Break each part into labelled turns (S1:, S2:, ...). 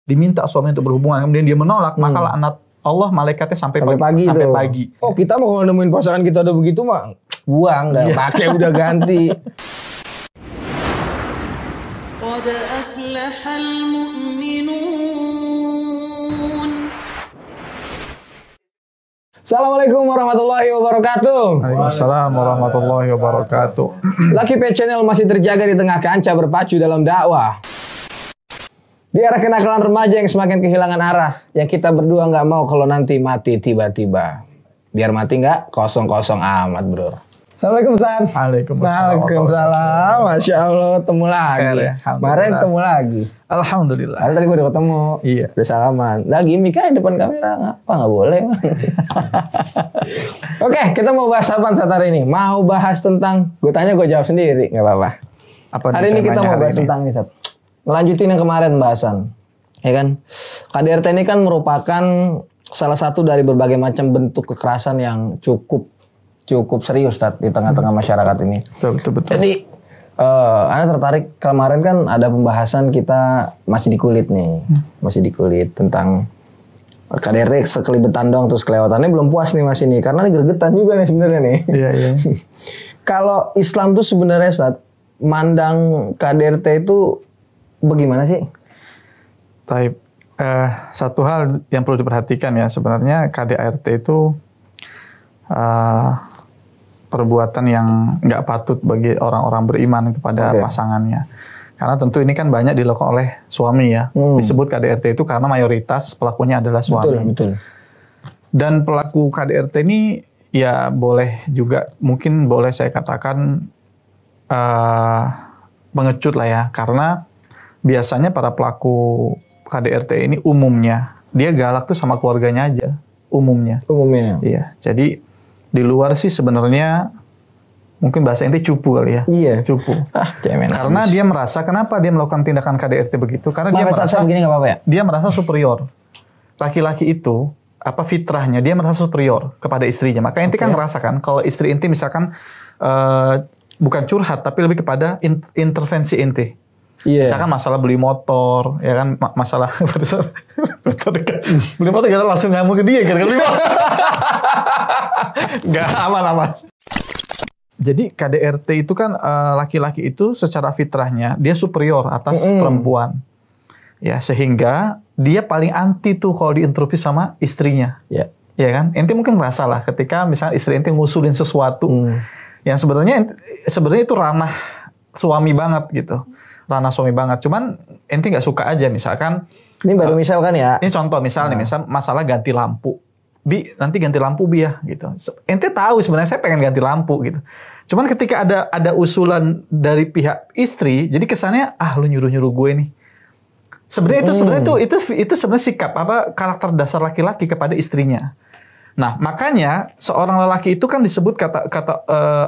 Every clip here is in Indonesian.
S1: diminta suami untuk berhubungan, kemudian dia menolak, maka laknat Allah malaikatnya sampai pagi. Sampai pagi.
S2: Oh, kita mau kalau nemuin pasangan kita udah begitu mah buang, udah pakai udah ganti.
S3: Qad aflahal mu'minun.
S2: Assalamualaikum warahmatullahi wabarakatuh.
S1: Waalaikumsalam warahmatullahi wabarakatuh.
S2: Lucky Pet Channel masih terjaga di tengah kancah berpacu dalam dakwah. Di era kenakalan remaja yang semakin kehilangan arah, yang kita berdua nggak mau kalau nanti mati tiba-tiba. Biar mati nggak kosong-kosong amat, bro. Assalamualaikum, Ustaz. Waalaikumsalam. Masya Allah, ketemu lagi. Kemarin ketemu lagi.
S1: Alhamdulillah.
S2: Tadi gue udah ketemu.
S1: Iya.
S2: Udah salaman. Lagi Mika di depan kamera. Ngapa nggak boleh? Oke, kita mau bahas apa saat hari ini? Mau bahas tentang, gue tanya gue jawab sendiri. Nggak apa-apa. Hari ini kita mau bahas tentang ini, Ustaz. Ngelanjutin yang kemarin bahasan. Ya kan? KDRT ini kan merupakan salah satu dari berbagai macam bentuk kekerasan yang cukup serius, Ustaz, di tengah-tengah masyarakat ini.
S1: Betul.
S2: Jadi, Anda tertarik kemarin kan ada pembahasan kita masih di kulit nih. Masih di kulit tentang KDRT sekelibetan dong, terus kelewatannya belum puas nih Mas ini. Karena ini gregetan juga nih sebenarnya nih.
S1: Iya.
S2: Kalau Islam tuh sebenarnya, Ustaz, mandang KDRT itu bagaimana sih?
S1: Taib. Satu hal yang perlu diperhatikan ya, sebenarnya KDRT itu perbuatan yang nggak patut bagi orang-orang beriman kepada pasangannya. Karena tentu ini kan banyak dilakukan oleh suami ya. Disebut KDRT itu karena mayoritas pelakunya adalah suami.
S2: Betul.
S1: Dan pelaku KDRT ini ya mungkin boleh saya katakan pengecut lah ya. Karena biasanya para pelaku KDRT ini umumnya dia galak tuh sama keluarganya aja. Umumnya. Iya. Jadi di luar sih sebenarnya mungkin bahasa inti cupu kali ya.
S2: Iya.
S1: Cupu. Karena
S2: habis.
S1: dia merasa kenapa dia melakukan tindakan KDRT begitu? Karena dia merasa
S2: begini nggak apa-apa ya?
S1: Dia merasa superior. Laki-laki itu fitrahnya dia merasa superior kepada istrinya. Maka inti kan ngerasa kan kalau istri inti misalkan bukan curhat tapi lebih kepada intervensi inti.
S2: Iya.
S1: Misalkan masalah beli motor, ya kan masalah beli motor kita langsung ngamuk ke dia kan beli motor. Nggak aman. Jadi KDRT itu kan laki-laki itu secara fitrahnya dia superior atas perempuan. Ya, sehingga dia paling anti tuh kalau diinterupsi sama istrinya.
S2: Iya.
S1: Ya kan? Ente mungkin ngerasa lah ketika misalnya istri ente ngusulin sesuatu yang sebenarnya itu ranah suami banget gitu. Ranah suami banget. Cuman ente nggak suka aja misalkan.
S2: Ini baru misal kan ya.
S1: Ini contoh misal masalah ganti lampu. Bi, nanti ganti lampu Bi ya gitu. Ente tahu sebenarnya saya pengen ganti lampu gitu. Cuman ketika ada usulan dari pihak istri, jadi kesannya lu nyuruh-nyuruh gue nih. Sebenarnya itu sebenarnya sikap karakter dasar laki-laki kepada istrinya. Nah, makanya seorang lelaki itu kan disebut kata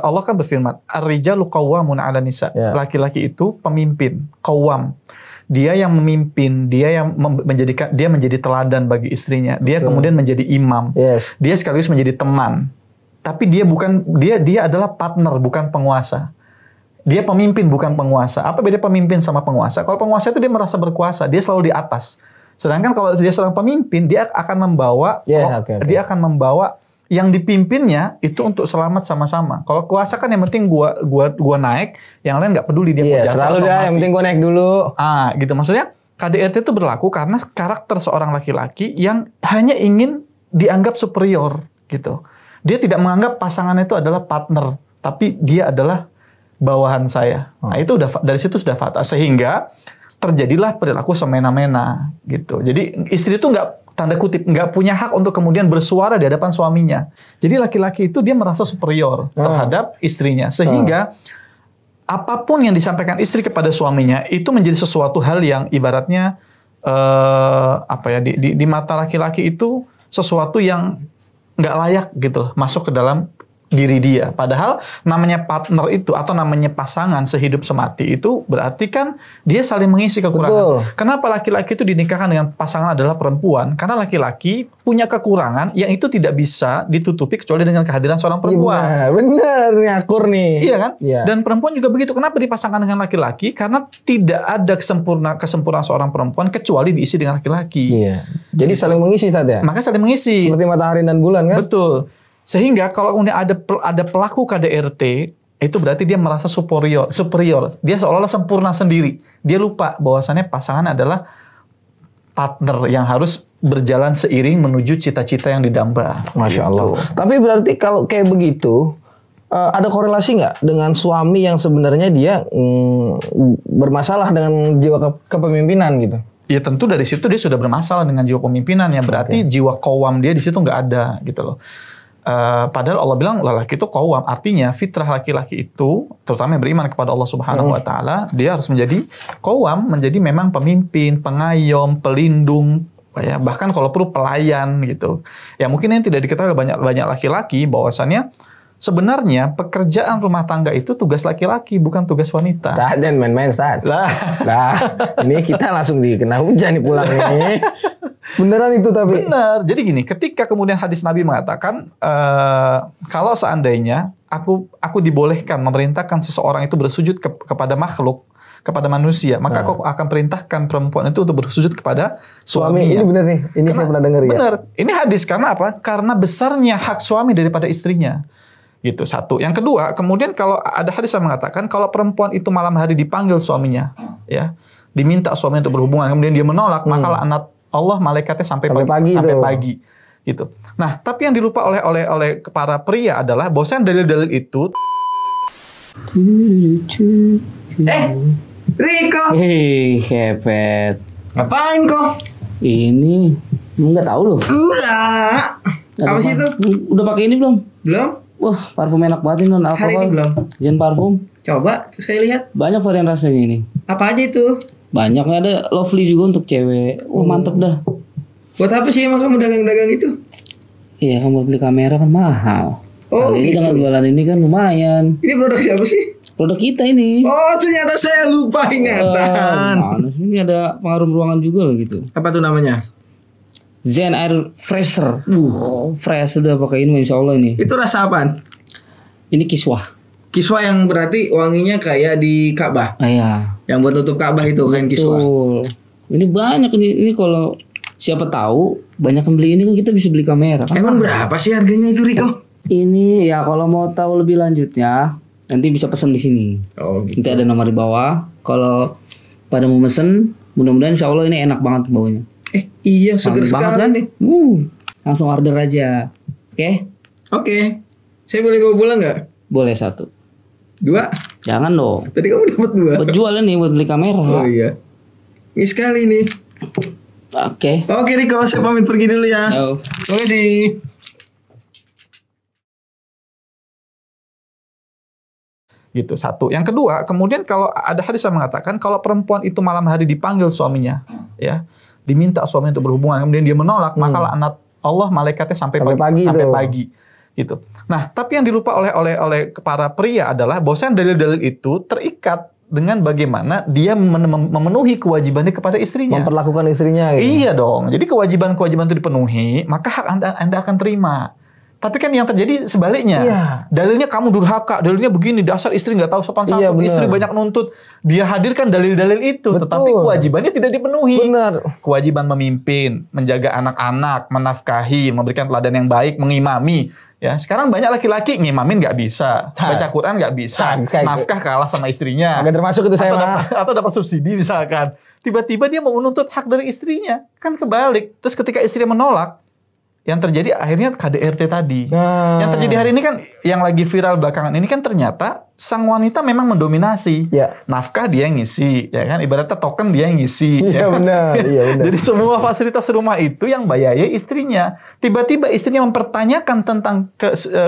S1: Allah kan berfirman, ar-rijalu qawwamun 'alan nisa. Laki-laki itu pemimpin, qawwam. Dia yang memimpin, dia yang menjadi teladan bagi istrinya. Dia kemudian menjadi imam. Dia sekaligus menjadi teman. Tapi dia adalah partner, bukan penguasa. Dia pemimpin, bukan penguasa. Apa beda pemimpin sama penguasa? Kalau penguasa itu dia merasa berkuasa, dia selalu di atas. Sedangkan kalau dia seorang pemimpin, dia akan membawa dia akan membawa yang dipimpinnya itu untuk selamat sama-sama. Kalau kuasa kan yang penting gua naik, yang lain nggak peduli dia
S2: jatuh. Selalu yang penting gua naik dulu.
S1: Gitu maksudnya KDRT itu berlaku karena karakter seorang laki-laki yang hanya ingin dianggap superior gitu. Dia tidak menganggap pasangannya itu adalah partner, tapi dia adalah bawahan saya. Nah, itu dari situ sudah fatal sehingga terjadilah perilaku semena-mena gitu. Jadi istri itu nggak punya hak untuk kemudian bersuara di hadapan suaminya. Jadi laki-laki itu dia merasa superior terhadap istrinya sehingga apapun yang disampaikan istri kepada suaminya itu menjadi sesuatu hal yang ibaratnya di mata laki-laki itu sesuatu yang nggak layak gitu masuk ke dalam diri dia. Padahal namanya partner itu atau namanya pasangan sehidup semati itu berarti kan dia saling mengisi kekurangan.
S2: Betul.
S1: Kenapa laki-laki itu dinikahkan dengan pasangan adalah perempuan? Karena laki-laki punya kekurangan yang itu tidak bisa ditutupi kecuali dengan kehadiran seorang perempuan.
S2: Bener, ngakur nih.
S1: Iya kan?
S2: Iya.
S1: Dan perempuan juga begitu. Kenapa dipasangkan dengan laki-laki? Karena tidak ada kesempurnaan seorang perempuan kecuali diisi dengan laki-laki.
S2: Iya. Jadi saling mengisi Ustaz ya?
S1: Maka saling mengisi.
S2: Seperti matahari dan bulan kan?
S1: Betul. Sehingga kalau kemudian ada pelaku KDRT, itu berarti dia merasa superior. Dia seolah-olah sempurna sendiri. Dia lupa bahwasannya pasangan adalah partner yang harus berjalan seiring menuju cita-cita yang didamba.
S2: Masya
S1: Gitu.
S2: Allah. Tapi berarti kalau kayak begitu, ada korelasi nggak dengan suami yang sebenarnya dia bermasalah dengan jiwa kepemimpinan gitu?
S1: Ya tentu dari situ dia sudah bermasalah dengan jiwa pemimpinan ya. Berarti jiwa qawam dia di situ nggak ada gitu loh. Padahal Allah bilang lelaki itu qawam, artinya fitrah laki-laki itu, terutama yang beriman kepada Allah Subhanahu Wa Taala, dia harus menjadi qawam, menjadi memang pemimpin, pengayom, pelindung, ya bahkan kalau perlu pelayan gitu. Ya mungkin yang tidak diketahui banyak laki-laki bahwasannya sebenarnya pekerjaan rumah tangga itu tugas laki-laki, bukan tugas wanita.
S2: Dan main-main Ustaz. Lah, ini kita langsung dikena hujan nih pulang ini. Beneran itu tapi.
S1: Benar. Jadi gini, ketika kemudian hadis Nabi mengatakan kalau seandainya aku dibolehkan memerintahkan seseorang itu bersujud kepada makhluk, kepada manusia, maka aku akan perintahkan perempuan itu untuk bersujud kepada
S2: Suami. Ini
S1: suaminya.
S2: bener nih. Ini saya pernah dengar ya.
S1: Benar. Ini hadis karena apa? Karena besarnya hak suami daripada istrinya. Gitu, satu. Yang kedua, kemudian kalau ada hadis yang mengatakan kalau perempuan itu malam hari dipanggil suaminya, ya, diminta suami untuk berhubungan, kemudian dia menolak, maka laknat Allah malaikatnya sampai pagi. Gitu. Nah, tapi yang dilupa oleh para pria adalah bahwasanya dalil-dalil itu
S2: Riko,
S4: Hei, kepet.
S2: ngapain kok?
S4: Ini nggak tahu loh.
S2: Apa sih itu?
S4: Udah pakai ini belum?
S2: Belum?
S4: Wah, parfum enak banget ini non alkohol.
S2: Hari ini belum.
S4: Jen parfum.
S2: Coba saya lihat.
S4: Banyak varian rasanya ini.
S2: Apa aja itu?
S4: Banyak ada lovely juga untuk cewek. Wah, mantep dah.
S2: Buat apa sih emang kamu dagang-dagang itu?
S4: Iya, kamu beli kamera kan mahal.
S2: Oh,
S4: Kali ini
S2: gitu.
S4: dengan jualan ini kan lumayan.
S2: Ini produk siapa sih?
S4: Produk kita ini.
S2: Oh, ternyata saya lupa ingatan.
S4: Mana sih? Ini ada pengaruh ruangan juga loh gitu.
S2: Apa tuh namanya?
S4: Zen Air Fresher. Fresh udah pakai ini insya Allah ini.
S2: Itu rasa apaan?
S4: Ini kiswah.
S2: Kiswah yang berarti wanginya kayak di Ka'bah.
S4: Ah, iya.
S2: Yang buat tutup Ka'bah itu kain kiswah.
S4: Betul. Ini banyak ini kalau siapa tahu banyak yang beli ini kan kita bisa beli kamera kan.
S2: Emang berapa sih harganya itu Riko?
S4: Ini ya kalau mau tahu lebih lanjutnya nanti bisa pesan di sini.
S2: Oh gitu.
S4: Nanti ada nomor di bawah. Kalau pada mau mesen, mudah-mudahan insya Allah ini enak banget baunya.
S2: Iya
S4: Wangi
S2: seger
S4: banget
S2: sekali
S4: kan?
S2: nih.
S4: Langsung order aja. Oke?
S2: Oke. Saya boleh bawa pulang nggak?
S4: Boleh 1.
S2: 2.
S4: Jangan dong.
S2: Tadi kamu dapat 2.
S4: Buat jual ini buat beli kamera.
S2: Oh iya. Ini sekali nih.
S4: Oke.
S2: Oke Riko, saya pamit pergi dulu ya.
S4: Yo.
S2: Terima kasih.
S1: gitu, satu. Yang kedua, kemudian kalau ada hadis yang mengatakan kalau perempuan itu malam hari dipanggil suaminya, ya, diminta suami untuk berhubungan, kemudian dia menolak, maka laknat Allah malaikatnya sampai pagi. Gitu. Nah, tapi yang dilupa oleh para pria adalah bahwasanya dalil-dalil itu terikat dengan bagaimana dia memenuhi kewajibannya kepada istrinya.
S2: Memperlakukan istrinya. Gitu.
S1: Iya dong. Jadi kewajiban-kewajiban itu dipenuhi, maka hak anda akan terima. Tapi kan yang terjadi sebaliknya.
S2: Iya.
S1: Dalilnya kamu durhaka, dalilnya begini, dasar istri nggak tahu sopan santun,
S2: Iya,
S1: istri banyak nuntut. Dia hadirkan dalil-dalil itu,
S2: Betul.
S1: tetapi kewajibannya tidak dipenuhi.
S2: Benar.
S1: Kewajiban memimpin, menjaga anak-anak, menafkahi, memberikan teladan yang baik, mengimami. Ya, sekarang banyak laki-laki ngimamin nggak bisa, baca Quran nggak bisa, nafkah kalah sama istrinya.
S2: Agak termasuk itu saya
S1: atau dapat subsidi misalkan. Tiba-tiba dia mau menuntut hak dari istrinya, kan kebalik. Terus ketika istrinya menolak, yang terjadi akhirnya KDRT tadi. Yang terjadi hari ini kan, yang lagi viral belakangan ini kan ternyata sang wanita memang mendominasi.
S2: Ya.
S1: Nafkah dia yang ngisi, ya kan? Ibaratnya token dia yang ngisi.
S2: Iya
S1: ya.
S2: benar, iya benar.
S1: Jadi semua fasilitas rumah itu yang bayarnya istrinya. Tiba-tiba istrinya mempertanyakan tentang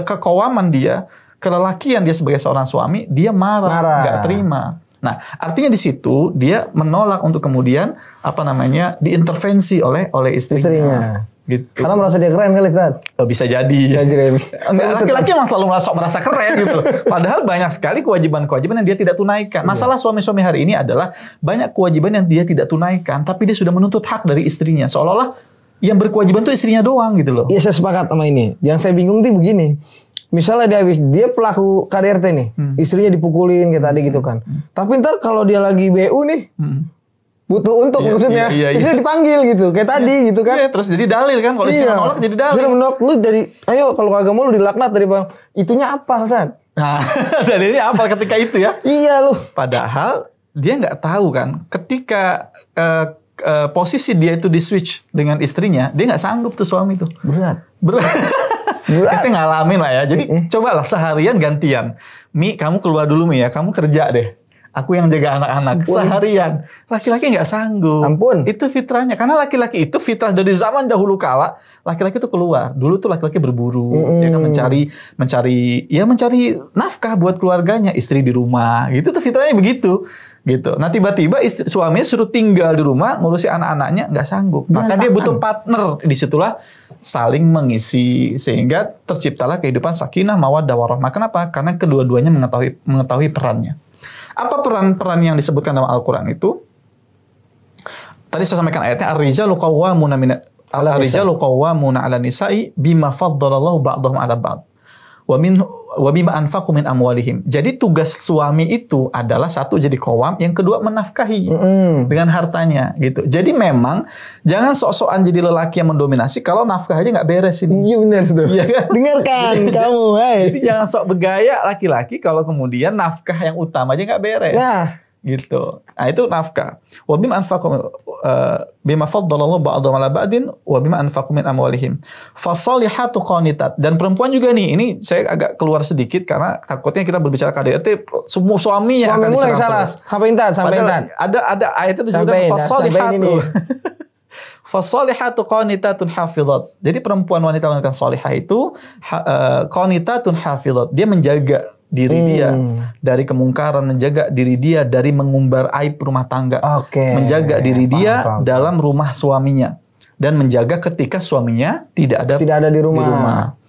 S1: kekowaman dia, kelelakian dia sebagai seorang suami, dia marah. Nggak terima. Nah, artinya di situ dia menolak untuk kemudian diintervensi oleh istrinya. Gitu.
S2: Karena merasa dia keren kali, Ustaz.
S1: Oh, bisa jadi. Enggak, laki-laki emang selalu merasa keren gitu loh. Padahal banyak sekali kewajiban-kewajiban yang dia tidak tunaikan. Masalah suami-suami hari ini adalah banyak kewajiban yang dia tidak tunaikan, tapi dia sudah menuntut hak dari istrinya. Seolah-olah yang berkewajiban tuh istrinya doang gitu loh.
S2: Iya, saya sepakat sama ini. Yang saya bingung tuh begini. Misalnya dia pelaku KDRT nih, istrinya dipukulin kayak tadi gitu kan. Tapi ntar kalau dia lagi BU nih, butuh untuk maksudnya, istrinya dipanggil gitu, kayak tadi gitu kan.
S1: Iya, terus jadi dalil kan, kalau istrinya nolak jadi dalil.
S2: Sudah menolak lu dari, ayo kalau kagak mau lu dilaknat dari bang. Itunya apa, Ustaz?
S1: Nah, dalilnya apa ketika itu ya?
S2: Iya lu.
S1: Padahal dia nggak tahu kan, ketika posisi dia itu di switch dengan istrinya, dia nggak sanggup tuh suami tuh.
S2: Berat.
S1: Kita ngalamin lah ya. Jadi cobalah seharian gantian. Mi, kamu keluar dulu Mi ya. Kamu kerja deh. Aku yang jaga anak-anak. Seharian. Laki-laki nggak sanggup.
S2: Ampun.
S1: Itu fitrahnya. Karena laki-laki itu fitrah dari zaman dahulu kala. Laki-laki itu keluar. Dulu tuh laki-laki berburu. Dia kan mencari nafkah buat keluarganya. Istri di rumah. Gitu tuh fitrahnya begitu. Gitu. Nah tiba-tiba suaminya suruh tinggal di rumah ngurusi anak-anaknya nggak sanggup. Maka dia butuh partner. Disitulah saling mengisi sehingga terciptalah kehidupan sakinah mawaddah warahmah. Kenapa? Karena kedua-duanya mengetahui perannya. Apa peran-peran yang disebutkan dalam Al-Qur'an itu? Tadi saya sampaikan ayatnya ar-rijalu qawwamuna 'ala nisa'i bima faddalallahu ba'dahum 'ala ba'd. Wa bima anfaqu min amwalihim. Jadi tugas suami itu adalah satu jadi qawwam, yang kedua menafkahi dengan hartanya gitu. Jadi memang jangan sok-sokan jadi lelaki yang mendominasi kalau nafkah aja nggak beres ini.
S2: Iya benar tuh.
S1: Iya kan?
S2: Dengarkan kamu, hai.
S1: Jadi jangan sok bergaya laki-laki kalau kemudian nafkah yang utama aja nggak beres. Nah, gitu. Nah, itu nafkah. Wa bima anfaqu bima faddalallahu ba'dahum 'ala ba'din wa bima anfaqu min amwalihim. Fasalihatu qanitat. Dan perempuan juga nih, ini saya agak keluar sedikit karena takutnya kita berbicara KDRT semua suami yang akan
S2: mulai
S1: diserang
S2: salah.
S1: terus.
S2: Sampai intan.
S1: Ada ayat itu disebutkan fasalihatu. Fasalihatu qanitatun hafizat. Jadi perempuan wanita-wanita salihah itu qanitatun hafizat. Dia menjaga diri dia dari kemungkaran, menjaga diri dia dari mengumbar aib rumah tangga, menjaga diri dia dalam rumah suaminya, dan menjaga ketika suaminya tidak ada di rumah.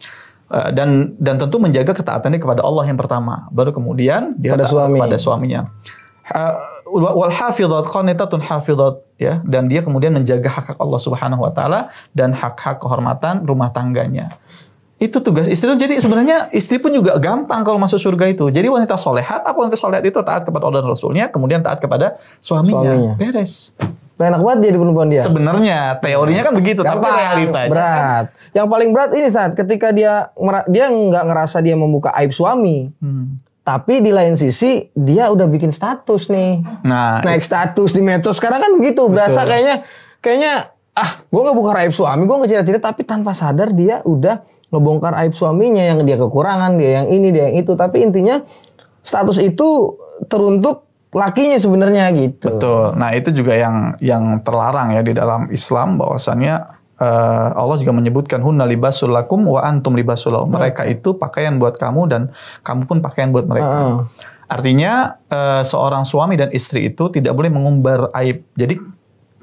S1: Dan tentu menjaga ketaatannya kepada Allah yang pertama, baru kemudian dia kepada suaminya. Wal hafizat qanitatun hafizat, ya, dan dia kemudian menjaga hak-hak Allah Subhanahu wa taala dan hak-hak kehormatan rumah tangganya. Itu tugas istri. Jadi sebenarnya istri pun juga gampang kalau masuk surga itu. Jadi wanita solehat, apa wanita solehat itu taat kepada Allah dan Rasulnya, kemudian taat kepada suaminya. Beres.
S2: Enak banget jadi perempuan dia.
S1: Sebenarnya teorinya kan begitu, tapi realitanya
S2: berat. Yang paling berat ini saat ketika dia nggak ngerasa dia membuka aib suami. Tapi di lain sisi dia udah bikin status nih. Naik status di medsos. Sekarang kan begitu. Berasa kayaknya gue nggak buka aib suami, gue nggak cerita, tapi tanpa sadar dia udah ngebongkar aib suaminya, yang dia kekurangan, dia yang ini, dia yang itu. Tapi intinya status itu teruntuk lakinya sebenarnya gitu.
S1: Betul. Nah itu juga yang terlarang ya di dalam Islam, bahwasannya Allah juga menyebutkan hunna libasul lakum wa antum libasul lahum. Mereka itu pakaian buat kamu dan kamu pun pakaian buat mereka. Artinya seorang suami dan istri itu tidak boleh mengumbar aib. Jadi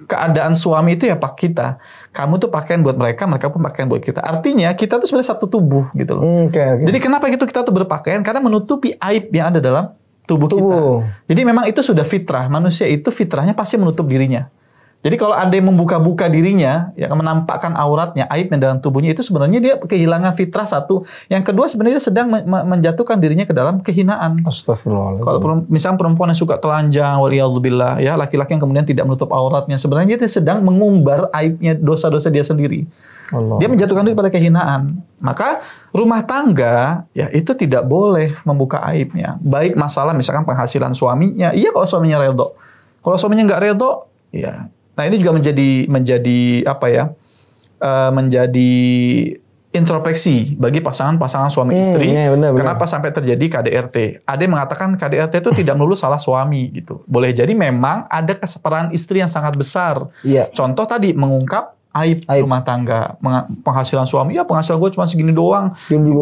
S1: keadaan suami itu ya pak kita. Kamu tuh pakaian buat mereka, mereka pun pakaian buat kita. Artinya kita tuh sebenarnya satu tubuh gitu loh. Jadi kenapa gitu kita tuh berpakaian? Karena menutupi aib yang ada dalam tubuh kita. Jadi memang itu sudah fitrah. Manusia itu fitrahnya pasti menutup dirinya. Jadi kalau ada yang membuka-buka dirinya, yang menampakkan auratnya, aibnya dalam tubuhnya, itu sebenarnya dia kehilangan fitrah satu. Yang kedua sebenarnya dia sedang menjatuhkan dirinya ke dalam kehinaan.
S2: Astagfirullahaladzim.
S1: Kalau misalnya perempuan yang suka telanjang, waliyadzubillah, ya, laki-laki yang kemudian tidak menutup auratnya, sebenarnya dia sedang mengumbar aibnya, dosa-dosa dia sendiri. Dia menjatuhkan diri pada kehinaan. Maka rumah tangga ya itu tidak boleh membuka aibnya. Baik masalah misalkan penghasilan suaminya, iya kalau suaminya redho. Kalau suaminya nggak redho, ya. Nah ini juga menjadi apa ya? Menjadi introspeksi bagi pasangan-pasangan suami istri.
S2: Iya, benar.
S1: Kenapa sampai terjadi KDRT? Ada yang mengatakan KDRT itu tidak melulu salah suami gitu. Boleh jadi memang ada keseparan istri yang sangat besar.
S2: Iya.
S1: Contoh tadi mengungkap aib rumah tangga, penghasilan suami, ya penghasilan gue cuma segini doang.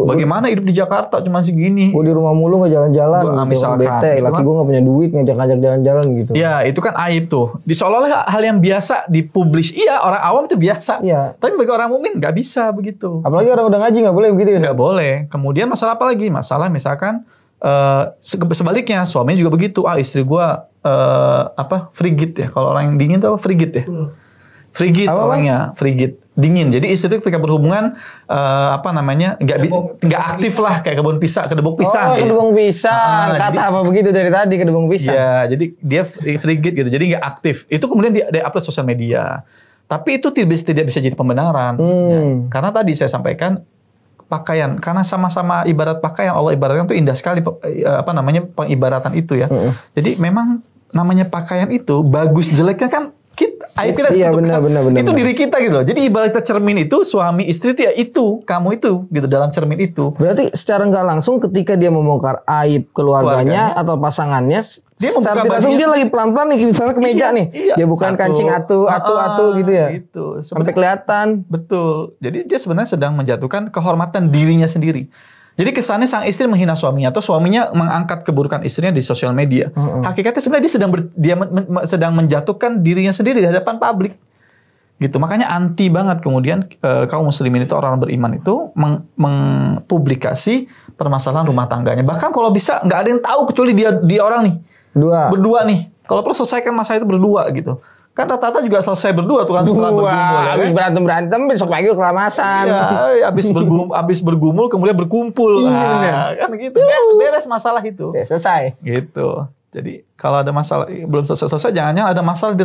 S1: Bagaimana hidup di Jakarta cuma segini?
S2: Gue di rumah mulu nggak jalan-jalan.
S1: Misalkan,
S2: bete,
S1: gitu
S2: laki gue nggak punya duit ngajak-ngajak jalan-jalan gitu.
S1: Ya itu kan aib tuh. Seolah-olah hal yang biasa dipublish. Iya orang awam itu biasa.
S2: Iya.
S1: Tapi bagi orang mukmin nggak bisa begitu.
S2: Apalagi orang udah ngaji nggak boleh begitu ya?
S1: Nggak boleh. Kemudian masalah apa lagi? Masalah misalkan sebaliknya suaminya juga begitu. Istri gue frigid ya. Kalau orang yang dingin tuh apa frigid ya? Frigid orangnya, frigid, dingin. Jadi istri itu ketika berhubungan nggak aktif lah kayak kebun pisang, kedebuk pisang.
S2: Kedebuk pisang. Kata apa begitu dari tadi kedebuk pisang.
S1: Ya, jadi dia frigid gitu. Jadi nggak aktif. Itu kemudian dia upload sosial media. Tapi itu tidak bisa jadi pembenaran. Ya. Karena tadi saya sampaikan pakaian, karena sama-sama ibarat pakaian, Allah ibaratkan itu indah sekali pengibaratan itu ya. Jadi memang namanya pakaian itu bagus jeleknya kan aib kita
S2: benar.
S1: Itu diri kita gitu loh. Jadi ibarat kita cermin itu suami istri itu ya itu kamu itu gitu dalam cermin itu.
S2: Berarti secara nggak langsung ketika dia membongkar aib keluarganya atau pasangannya, dia secara tidak langsung dia lagi pelan-pelan nih misalnya ke meja nih. Dia bukan kancing atu gitu ya.
S1: Gitu.
S2: Sampai kelihatan.
S1: Betul. Jadi dia sebenarnya sedang menjatuhkan kehormatan dirinya sendiri. Jadi kesannya sang istri menghina suaminya atau suaminya mengangkat keburukan istrinya di sosial media. Hakikatnya sebenarnya dia sedang menjatuhkan dirinya sendiri di hadapan publik. Gitu. Makanya anti banget kemudian kaum muslimin itu orang beriman itu mengpublikasi permasalahan rumah tangganya. Bahkan kalau bisa nggak ada yang tahu kecuali dia orang nih. Berdua nih. Kalau perlu selesaikan masalah itu berdua gitu. Kan rata-rata juga selesai berdua tuh kan setelah bergumul.
S2: Habis berantem besok pagi keramasan.
S1: Iya, habis bergumul kemudian berkumpul. Kan gitu. Beres masalah itu.
S2: Ya, selesai.
S1: Gitu. Jadi kalau ada masalah belum selesai jangan-jangan ada masalah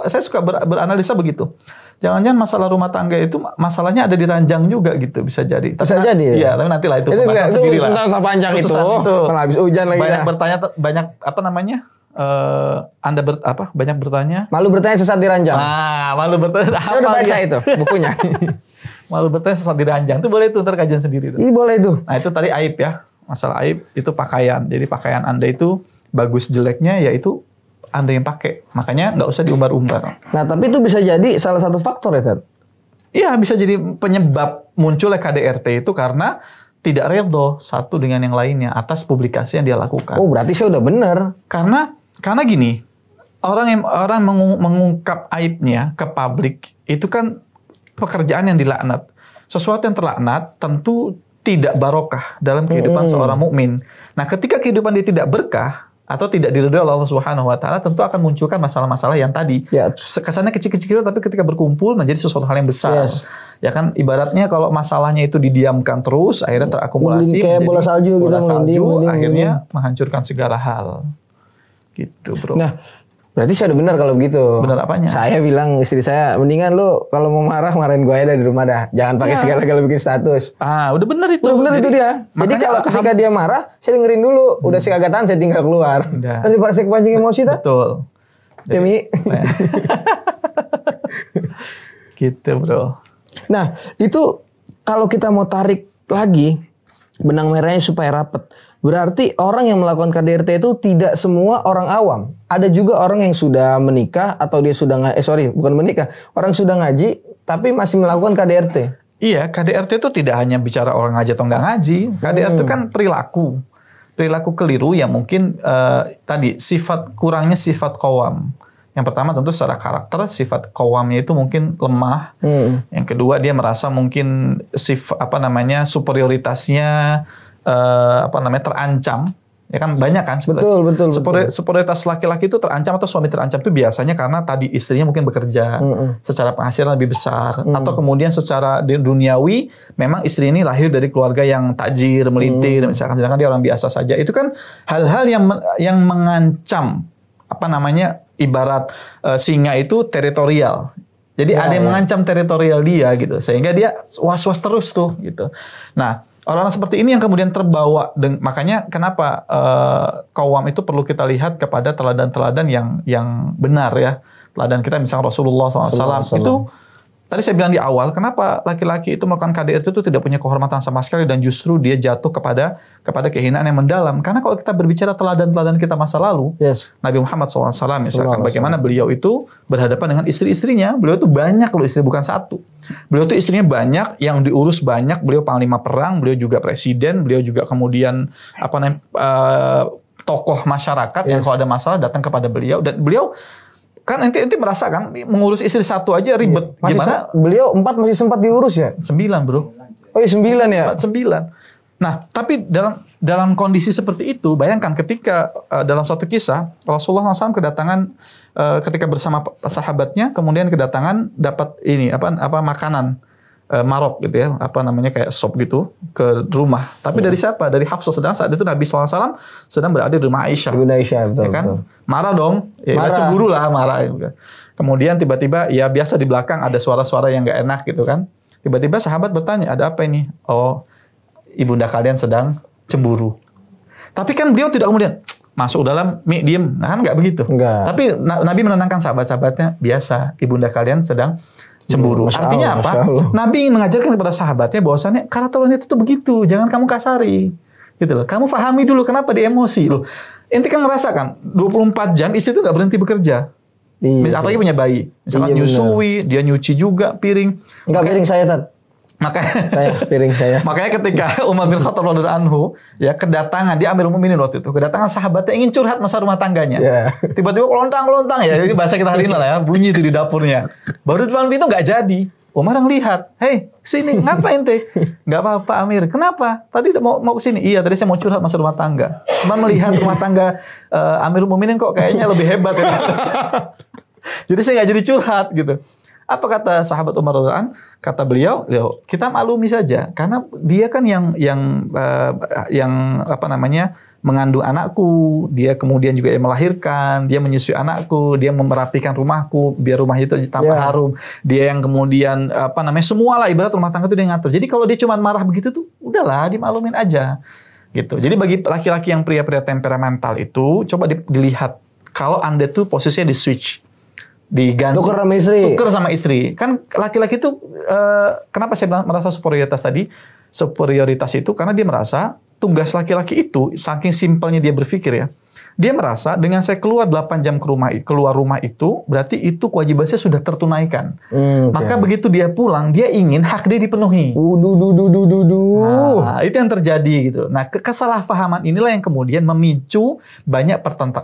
S1: saya suka beranalisa begitu. Jangan-jangan masalah rumah tangga itu masalahnya ada di ranjang juga gitu bisa jadi.
S2: Bisa jadi ya.
S1: Iya, tapi nanti lah itu pembahasan sendiri lah.
S2: Itu panjang itu. Kalau habis hujan lagi.
S1: Banyak banyak bertanya.
S2: Malu bertanya sesat di ranjang.
S1: Malu bertanya.
S2: Saya udah baca itu bukunya.
S1: Malu bertanya sesat di ranjang. Itu boleh itu ntar kajian sendiri.
S2: Iya boleh itu.
S1: Nah itu tadi aib ya. Masalah aib itu pakaian. Jadi pakaian Anda itu bagus jeleknya yaitu Anda yang pakai. Makanya nggak usah diumbar-umbar.
S2: Nah tapi itu bisa jadi salah satu faktor ya Ted?
S1: Iya bisa jadi penyebab munculnya KDRT itu karena tidak ridho satu dengan yang lainnya atas publikasi yang dia lakukan.
S2: Oh berarti saya udah bener.
S1: Karena gini, orang mengungkap aibnya ke publik itu kan pekerjaan yang dilaknat. Sesuatu yang terlaknat tentu tidak barokah dalam kehidupan seorang mukmin. Nah, ketika kehidupan dia tidak berkah atau tidak diridhoi oleh Allah Subhanahu wa taala, tentu akan munculkan masalah-masalah yang tadi. Kesannya kecil-kecil tapi ketika berkumpul menjadi sesuatu hal yang besar. Ya kan ibaratnya kalau masalahnya itu didiamkan terus akhirnya terakumulasi
S2: kayak bola salju gitu
S1: akhirnya menghancurkan segala hal. Gitu, Bro.
S2: Nah, berarti saya udah benar kalau begitu.
S1: Benar apanya?
S2: Saya bilang istri saya, mendingan lu kalau mau marahin gue aja di rumah dah. Jangan pakai segala-gala bikin status.
S1: Udah benar itu.
S2: Udah benar itu dia. Jadi kalau ketika dia marah, saya dengerin dulu. Udah saya kagak tahan, saya tinggal keluar. Nanti pada saya kepancing emosi dah.
S1: Betul.
S2: Demi.
S1: Gitu, Bro.
S2: Nah, itu kalau kita mau tarik lagi benang merahnya supaya rapet. Berarti orang yang melakukan KDRT itu tidak semua orang awam. Ada juga orang yang sudah menikah atau dia sudah bukan menikah. Orang sudah ngaji tapi masih melakukan KDRT.
S1: Iya, KDRT itu tidak hanya bicara orang ngaji atau nggak ngaji. KDRT itu kan perilaku. Perilaku keliru yang mungkin tadi kurangnya sifat qawam. Yang pertama tentu secara karakter sifat qawamnya itu mungkin lemah. Yang kedua dia merasa mungkin superioritasnya terancam. Ya kan banyak kan
S2: betul.
S1: Superioritas laki-laki itu terancam atau suami terancam itu biasanya karena tadi istrinya mungkin bekerja secara penghasilan lebih besar atau kemudian secara duniawi memang istri ini lahir dari keluarga yang tajir, melintir misalkan, sedangkan dia orang biasa saja. Itu kan hal-hal yang mengancam ibarat singa itu teritorial. Jadi ada yang mengancam teritorial dia gitu sehingga dia was-was terus tuh gitu. Nah, orang-orang seperti ini yang kemudian terbawa, makanya kenapa qawam itu perlu kita lihat kepada teladan-teladan yang benar ya. Teladan kita misalnya Rasulullah SAW itu Tadi saya bilang di awal, kenapa laki-laki itu melakukan KDRT itu tidak punya kehormatan sama sekali dan justru dia jatuh kepada kehinaan yang mendalam. Karena kalau kita berbicara teladan-teladan kita masa lalu, Nabi Muhammad SAW misalkan bagaimana beliau itu berhadapan dengan istri-istrinya. Beliau itu banyak loh istri, bukan satu. Beliau itu istrinya banyak, yang diurus banyak. Beliau panglima perang, beliau juga presiden, beliau juga kemudian tokoh masyarakat yang kalau ada masalah datang kepada beliau, dan beliau kan ente merasa kan mengurus istri satu aja ribet. Gimana?
S2: Beliau 4 masih sempat diurus ya?
S1: 9 bro.
S2: Oh iya 9 ya?
S1: 9. Nah tapi dalam kondisi seperti itu, bayangkan ketika dalam suatu kisah Rasulullah SAW kedatangan ketika bersama sahabatnya, kemudian kedatangan dapat ini makanan marok gitu ya, kayak sop gitu ke rumah. Tapi dari siapa? Dari Hafsah. Sedang saat itu Nabi SAW sedang berada di rumah Aisyah.
S2: Ibu Aisyah, betul,
S1: Ya kan?
S2: betul.
S1: Marah dong. Ya,
S2: Marah.
S1: Cemburu lah, marah. Kemudian tiba-tiba ya biasa di belakang ada suara-suara yang nggak enak gitu kan. Tiba-tiba sahabat bertanya, ada apa ini? Oh, ibunda kalian sedang cemburu. Tapi kan beliau tidak kemudian masuk dalam diem. Nah, kan nggak begitu.
S2: Enggak.
S1: Tapi Nabi menenangkan sahabat-sahabatnya, biasa ibunda kalian sedang cemburu.
S2: Masya
S1: Artinya
S2: Allah,
S1: apa?
S2: Masya Allah.
S1: Nabi ingin mengajarkan kepada sahabatnya bahwasannya karakter wanita itu begitu, jangan kamu kasari. Gitu loh. Kamu pahami dulu kenapa dia emosi loh. Ente kan ngerasakan 24 jam istri itu nggak berhenti bekerja.
S2: Iya,
S1: Apalagi punya bayi. Misalkan
S2: Iya,
S1: nyusui, dia nyuci juga piring.
S2: Enggak, piring saya, Tat. Piring saya.
S1: Makanya ketika Umar bin Khattab radhiyallahu anhu ya kedatangan, dia Amirul Mukminin waktu itu, kedatangan sahabatnya ingin curhat masalah rumah tangganya.
S2: Yeah.
S1: Tiba-tiba kelontang-kelontang ya, itu bahasa kita hari ini lah ya, bunyi itu di dapurnya. Baru depan pintu nggak jadi. Umar yang lihat, hei sini ngapain teh? Nggak apa-apa Amir. Kenapa? Tadi mau kesini. Iya tadi saya mau curhat masalah rumah tangga. Cuma melihat rumah tangga Amirul Mukminin kok kayaknya lebih hebat ya. Jadi saya nggak jadi curhat gitu. Apa kata sahabat Umar radhiyallahu anhu? Kata beliau, kita maklumi saja karena dia kan yang mengandung anakku, dia kemudian juga yang melahirkan, dia menyusui anakku, dia merapikan rumahku biar rumah itu tambah harum. Dia yang kemudian semualah ibarat rumah tangga itu dia ngatur. Jadi kalau dia cuma marah begitu tuh udahlah dimaklumin aja. Gitu. Jadi bagi laki-laki yang pria-pria temperamental itu coba dilihat kalau Anda tuh posisinya di switch. Diganti
S2: Tuker sama istri.
S1: Kan laki-laki itu kenapa saya bilang merasa superioritas tadi? Superioritas itu karena dia merasa tugas laki-laki itu saking simpelnya dia berpikir ya. Dia merasa dengan saya keluar 8 jam keluar rumah itu berarti itu kewajibannya sudah tertunaikan. Maka begitu dia pulang, dia ingin hak dia dipenuhi. Nah, itu yang terjadi gitu. Nah, kesalahpahaman inilah yang kemudian memicu banyak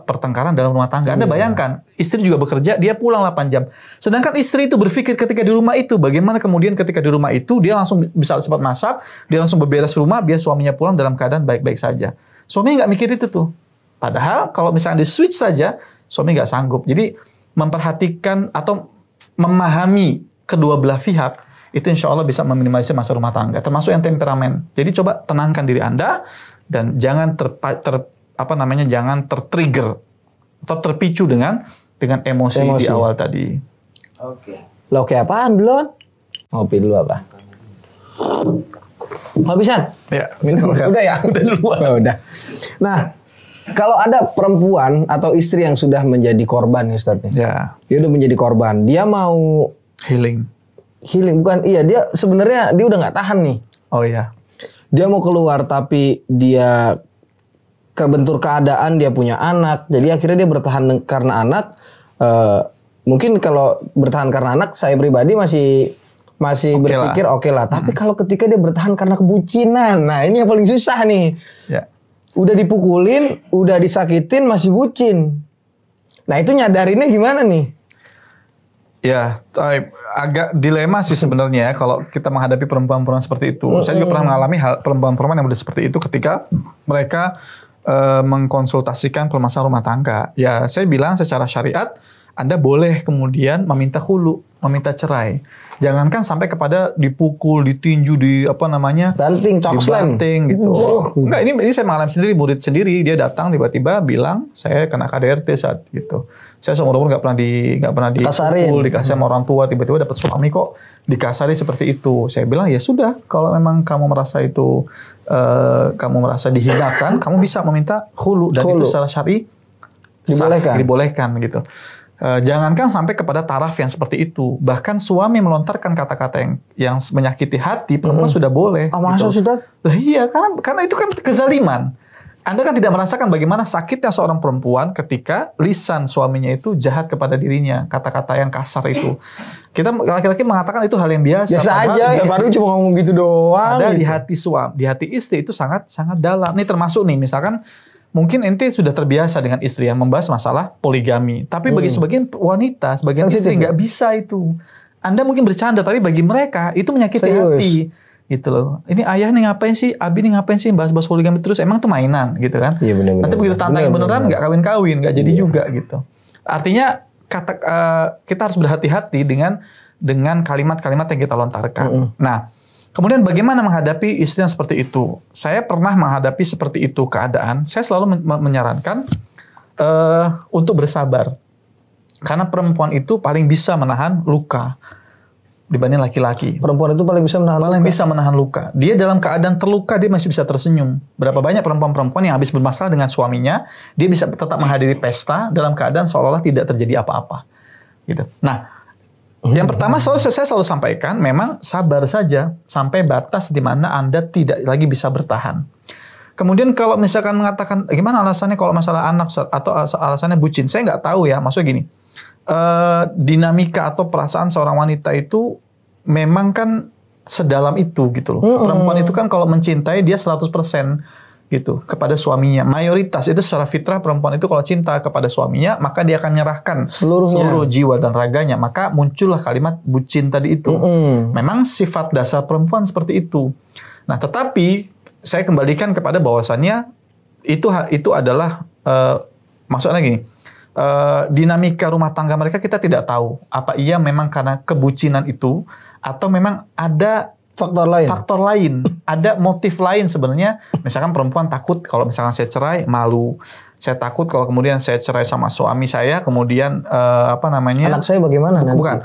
S1: pertengkaran dalam rumah tangga. Anda bayangkan, istri juga bekerja, dia pulang 8 jam. Sedangkan istri itu berpikir ketika di rumah itu, bagaimana kemudian ketika di rumah itu dia langsung bisa cepat masak, dia langsung beberes rumah biar suaminya pulang dalam keadaan baik-baik saja. Suaminya nggak mikir itu tuh. Padahal kalau misalnya di switch saja, suami nggak sanggup. Jadi memperhatikan atau memahami kedua belah pihak, itu insya Allah bisa meminimalisir masalah rumah tangga. Termasuk yang temperamen. Jadi coba tenangkan diri Anda dan jangan jangan tertrigger atau terpicu dengan emosi di awal tadi.
S2: Oke. Lo kayak apaan belum? Ngopi dulu apa? Habisan?
S1: Ya,
S2: Udah ya? Udah duluan. Udah. Nah, kalau ada perempuan atau istri yang sudah menjadi korban nih Ustaz nih.
S1: Ya.
S2: Dia udah menjadi korban. Dia mau
S1: Healing,
S2: bukan? Iya, dia sebenarnya dia udah nggak tahan nih.
S1: Oh iya.
S2: Dia mau keluar tapi dia kebentur keadaan, dia punya anak. Jadi akhirnya dia bertahan karena anak. Mungkin kalau bertahan karena anak, saya pribadi masih berpikir oke lah. Tapi kalau ketika dia bertahan karena kebucinan, nah ini yang paling susah nih.
S1: Ya.
S2: Udah dipukulin, udah disakitin, masih bucin. Nah itu nyadarinnya gimana nih?
S1: Ya, agak dilema sih sebenarnya kalau kita menghadapi perempuan-perempuan seperti itu. Saya juga pernah mengalami hal perempuan-perempuan yang udah seperti itu ketika mereka mengkonsultasikan permasalahan rumah tangga. Ya, saya bilang secara syariat Anda boleh kemudian meminta khulu, meminta cerai. Jangankan sampai kepada dipukul, ditinju,
S2: banting, cokslam
S1: gitu. Enggak, ini saya mengalami sendiri, murid sendiri, dia datang tiba-tiba bilang saya kena KDRT saat gitu. Saya seumur-umur nggak pernah dipukul, dikasih sama orang tua, tiba-tiba dapat suami kok dikasari seperti itu. Saya bilang ya sudah, kalau memang kamu merasa itu kamu merasa dihinakan, kamu bisa meminta khulu dan itu secara syar'i dibolehkan gitu. Jangankan sampai kepada taraf yang seperti itu, bahkan suami melontarkan kata-kata yang menyakiti hati perempuan sudah boleh.
S2: Masa
S1: gitu.
S2: Ustaz?
S1: Lah iya, karena itu kan kezaliman. Anda kan tidak merasakan bagaimana sakitnya seorang perempuan ketika lisan suaminya itu jahat kepada dirinya, kata-kata yang kasar itu. Kita laki-laki mengatakan itu hal yang biasa.
S2: Biasa aja, ya baru cuma ngomong gitu doang.
S1: Ada
S2: gitu.
S1: di hati suami, di hati istri itu sangat sangat dalam. Ini termasuk nih, misalkan mungkin ente sudah terbiasa dengan istri yang membahas masalah poligami, tapi bagi sebagian wanita, sebagian
S2: Sensitif,
S1: istri
S2: ya?
S1: nggak bisa itu. Anda mungkin bercanda, tapi bagi mereka itu menyakiti
S2: Serius.
S1: hati. Gitu loh. Ini ayah nih ngapain sih? Abi nih ngapain sih bahas-bahas poligami terus? Emang tuh mainan gitu kan?
S2: Iya, benar-benar.
S1: Nanti begitu tantangin beneran nggak kawin-kawin, nggak jadi juga gitu. Artinya kita harus berhati-hati dengan kalimat-kalimat yang kita lontarkan. Nah, kemudian bagaimana menghadapi istri yang seperti itu? Saya pernah menghadapi seperti itu keadaan. Saya selalu menyarankan untuk bersabar. Karena perempuan itu paling bisa menahan luka dibanding laki-laki.
S2: Perempuan itu paling bisa menahan
S1: Paling
S2: luka.
S1: bisa menahan luka. Dia dalam keadaan terluka, dia masih bisa tersenyum. Berapa banyak perempuan-perempuan yang habis bermasalah dengan suaminya, dia bisa tetap menghadiri pesta dalam keadaan seolah-olah tidak terjadi apa-apa. Gitu. Nah, yang pertama saya selalu sampaikan, memang sabar saja sampai batas di mana Anda tidak lagi bisa bertahan. Kemudian kalau misalkan mengatakan, gimana alasannya kalau masalah anak atau alasannya bucin, saya nggak tahu ya. Maksudnya gini, dinamika atau perasaan seorang wanita itu memang kan sedalam itu gitu loh. Perempuan itu kan kalau mencintai dia 100% gitu kepada suaminya. Mayoritas itu secara fitrah perempuan itu kalau cinta kepada suaminya maka dia akan menyerahkan seluruh jiwa dan raganya. Maka muncullah kalimat bucin tadi itu. Memang sifat dasar perempuan seperti itu. Nah, tetapi saya kembalikan kepada bahwasannya itu adalah maksudnya gini. Dinamika rumah tangga mereka kita tidak tahu. Apa iya memang karena kebucinan itu atau memang ada faktor lain, ada motif lain sebenarnya. Misalkan perempuan takut kalau misalkan saya cerai malu. Saya takut kalau kemudian saya cerai sama suami saya, kemudian
S2: anak saya bagaimana nanti?
S1: Bukan.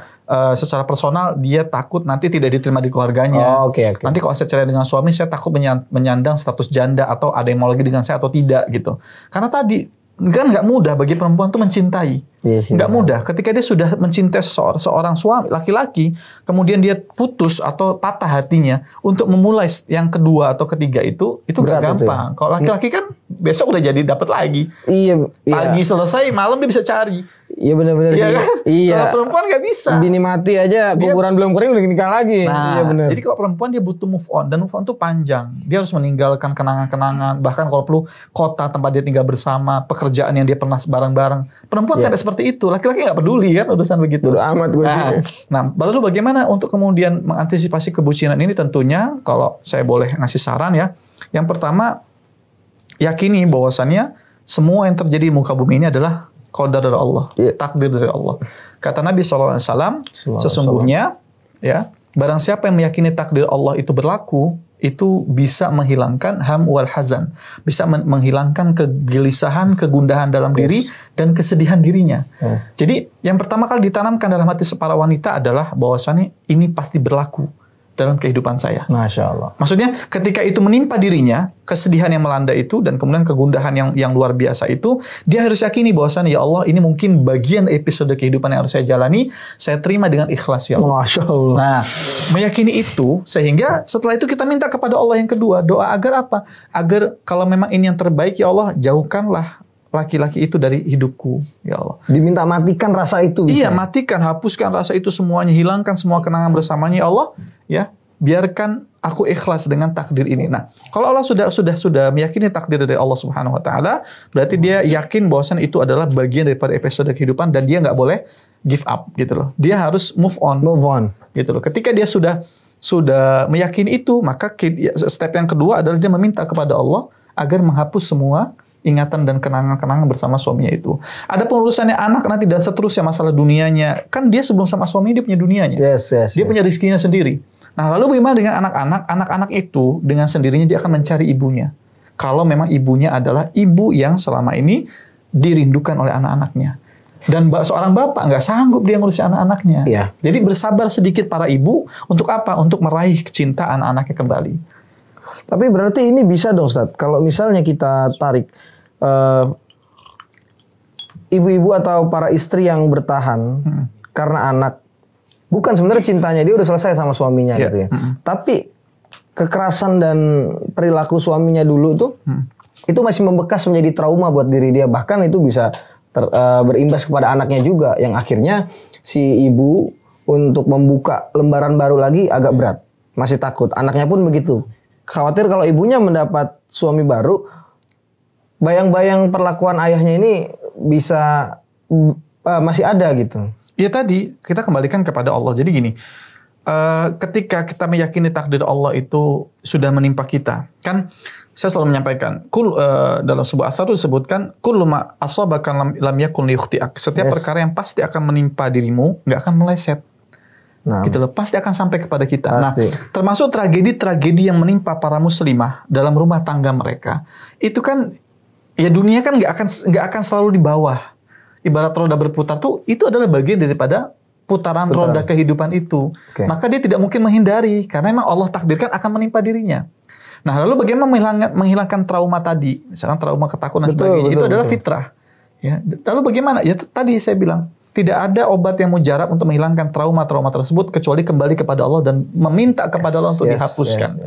S1: Secara personal dia takut nanti tidak diterima di keluarganya.
S2: Oke.
S1: Nanti kalau saya cerai dengan suami saya takut menyandang status janda atau ada yang mau lagi dengan saya atau tidak gitu. Karena tadi kan nggak mudah bagi perempuan tuh mencintai. Nggak mudah. Ketika dia sudah mencintai seorang suami, laki-laki, kemudian dia putus atau patah hatinya untuk memulai yang kedua atau ketiga itu nggak gampang. Kalau laki-laki kan besok udah jadi dapat lagi.
S2: Iya.
S1: Pagi selesai, malam dia bisa cari.
S2: Iya benar-benar sih.
S1: Kan?
S2: Iya.
S1: Kalau perempuan nggak bisa.
S2: Bini mati aja, kuburan belum kering udah nikah lagi.
S1: Nah,
S2: iya benar.
S1: jadi kalau perempuan dia butuh move on, dan move on itu panjang. Dia harus meninggalkan kenangan-kenangan, bahkan kalau perlu kota tempat dia tinggal bersama, pekerjaan yang dia pernah bareng-bareng. Perempuan sampai seperti itu, laki-laki nggak peduli kan urusan begitu.
S2: Bodo amat gue sih.
S1: Nah, lalu bagaimana untuk kemudian mengantisipasi kebucinan ini? Tentunya kalau saya boleh ngasih saran ya, yang pertama yakini bahwasannya semua yang terjadi di muka bumi ini adalah qadar dari Allah, takdir dari Allah. Kata Nabi SAW, sesungguhnya ya, barang siapa yang meyakini takdir Allah itu berlaku, itu bisa menghilangkan ham wal hazan, bisa menghilangkan kegelisahan, kegundahan dalam diri dan kesedihan dirinya. Jadi yang pertama kali ditanamkan dalam hati para wanita adalah bahwasannya ini pasti berlaku dalam kehidupan saya.
S2: Masya Allah.
S1: Maksudnya ketika itu menimpa dirinya, kesedihan yang melanda itu dan kemudian kegundahan yang luar biasa itu, dia harus yakini bahwasannya ya Allah ini mungkin bagian episode kehidupan yang harus saya jalani, saya terima dengan ikhlas ya Allah.
S2: Masya Allah.
S1: Nah, meyakini itu sehingga setelah itu kita minta kepada Allah yang kedua, doa agar apa? Agar kalau memang ini yang terbaik ya Allah, jauhkanlah laki-laki itu dari hidupku, ya Allah.
S2: Diminta matikan rasa itu bisa.
S1: Iya, matikan, hapuskan rasa itu semuanya, hilangkan semua kenangan bersamanya, ya Allah. Ya, biarkan aku ikhlas dengan takdir ini. Nah, kalau Allah sudah meyakini takdir dari Allah Subhanahu Wa Taala, berarti dia yakin bahwasan itu adalah bagian daripada episode kehidupan dan dia nggak boleh give up, gitu loh. Dia harus move on, gitu loh. Ketika dia sudah meyakini itu, maka step yang kedua adalah dia meminta kepada Allah agar menghapus semua ingatan dan kenangan-kenangan bersama suaminya itu. Ada urusannya anak nanti dan seterusnya, masalah dunianya. Kan dia sebelum sama suami dia punya dunianya. Dia punya rezekinya sendiri. Nah, lalu bagaimana dengan anak-anak? Anak-anak itu dengan sendirinya dia akan mencari ibunya. Kalau memang ibunya adalah ibu yang selama ini dirindukan oleh anak-anaknya. Dan seorang bapak nggak sanggup dia ngurusin anak-anaknya.
S2: Iya.
S1: Jadi bersabar sedikit para ibu untuk apa? Untuk meraih kecintaan anak-anaknya kembali.
S2: Tapi berarti ini bisa dong Ustaz. Kalau misalnya kita tarik ibu-ibu atau para istri yang bertahan karena anak, bukan sebenarnya cintanya dia udah selesai sama suaminya
S1: Iya.
S2: gitu ya. Tapi kekerasan dan perilaku suaminya dulu tuh itu masih membekas menjadi trauma buat diri dia. Bahkan itu bisa berimbas kepada anaknya juga, yang akhirnya si ibu untuk membuka lembaran baru lagi agak berat, masih takut. Anaknya pun begitu, khawatir kalau ibunya mendapat suami baru, bayang-bayang perlakuan ayahnya ini bisa masih ada gitu.
S1: Ya tadi kita kembalikan kepada Allah. Jadi gini, ketika kita meyakini takdir Allah itu sudah menimpa kita, kan saya selalu menyampaikan, dalam sebuah asar itu disebutkan, kullu ma asabaka lam yakun liyukhti'ak. Setiap perkara yang pasti akan menimpa dirimu, nggak akan meleset.
S2: Nah,
S1: Gitu loh, pasti akan sampai kepada kita. Nah,
S2: Pasti.
S1: termasuk tragedi-tragedi yang menimpa para muslimah dalam rumah tangga mereka, itu kan ya dunia kan nggak akan selalu di bawah. Ibarat roda berputar tuh, itu adalah bagian daripada putaran roda kehidupan itu.
S2: Oke.
S1: Maka dia tidak mungkin menghindari, karena memang Allah takdirkan akan menimpa dirinya. Nah, lalu bagaimana menghilangkan trauma tadi, misalkan trauma ketakutan dan sebagainya, itu adalah fitrah. Ya, lalu bagaimana? Ya tadi saya bilang, tidak ada obat yang mujarab untuk menghilangkan trauma-trauma tersebut kecuali kembali kepada Allah dan meminta kepada Allah untuk dihapuskan.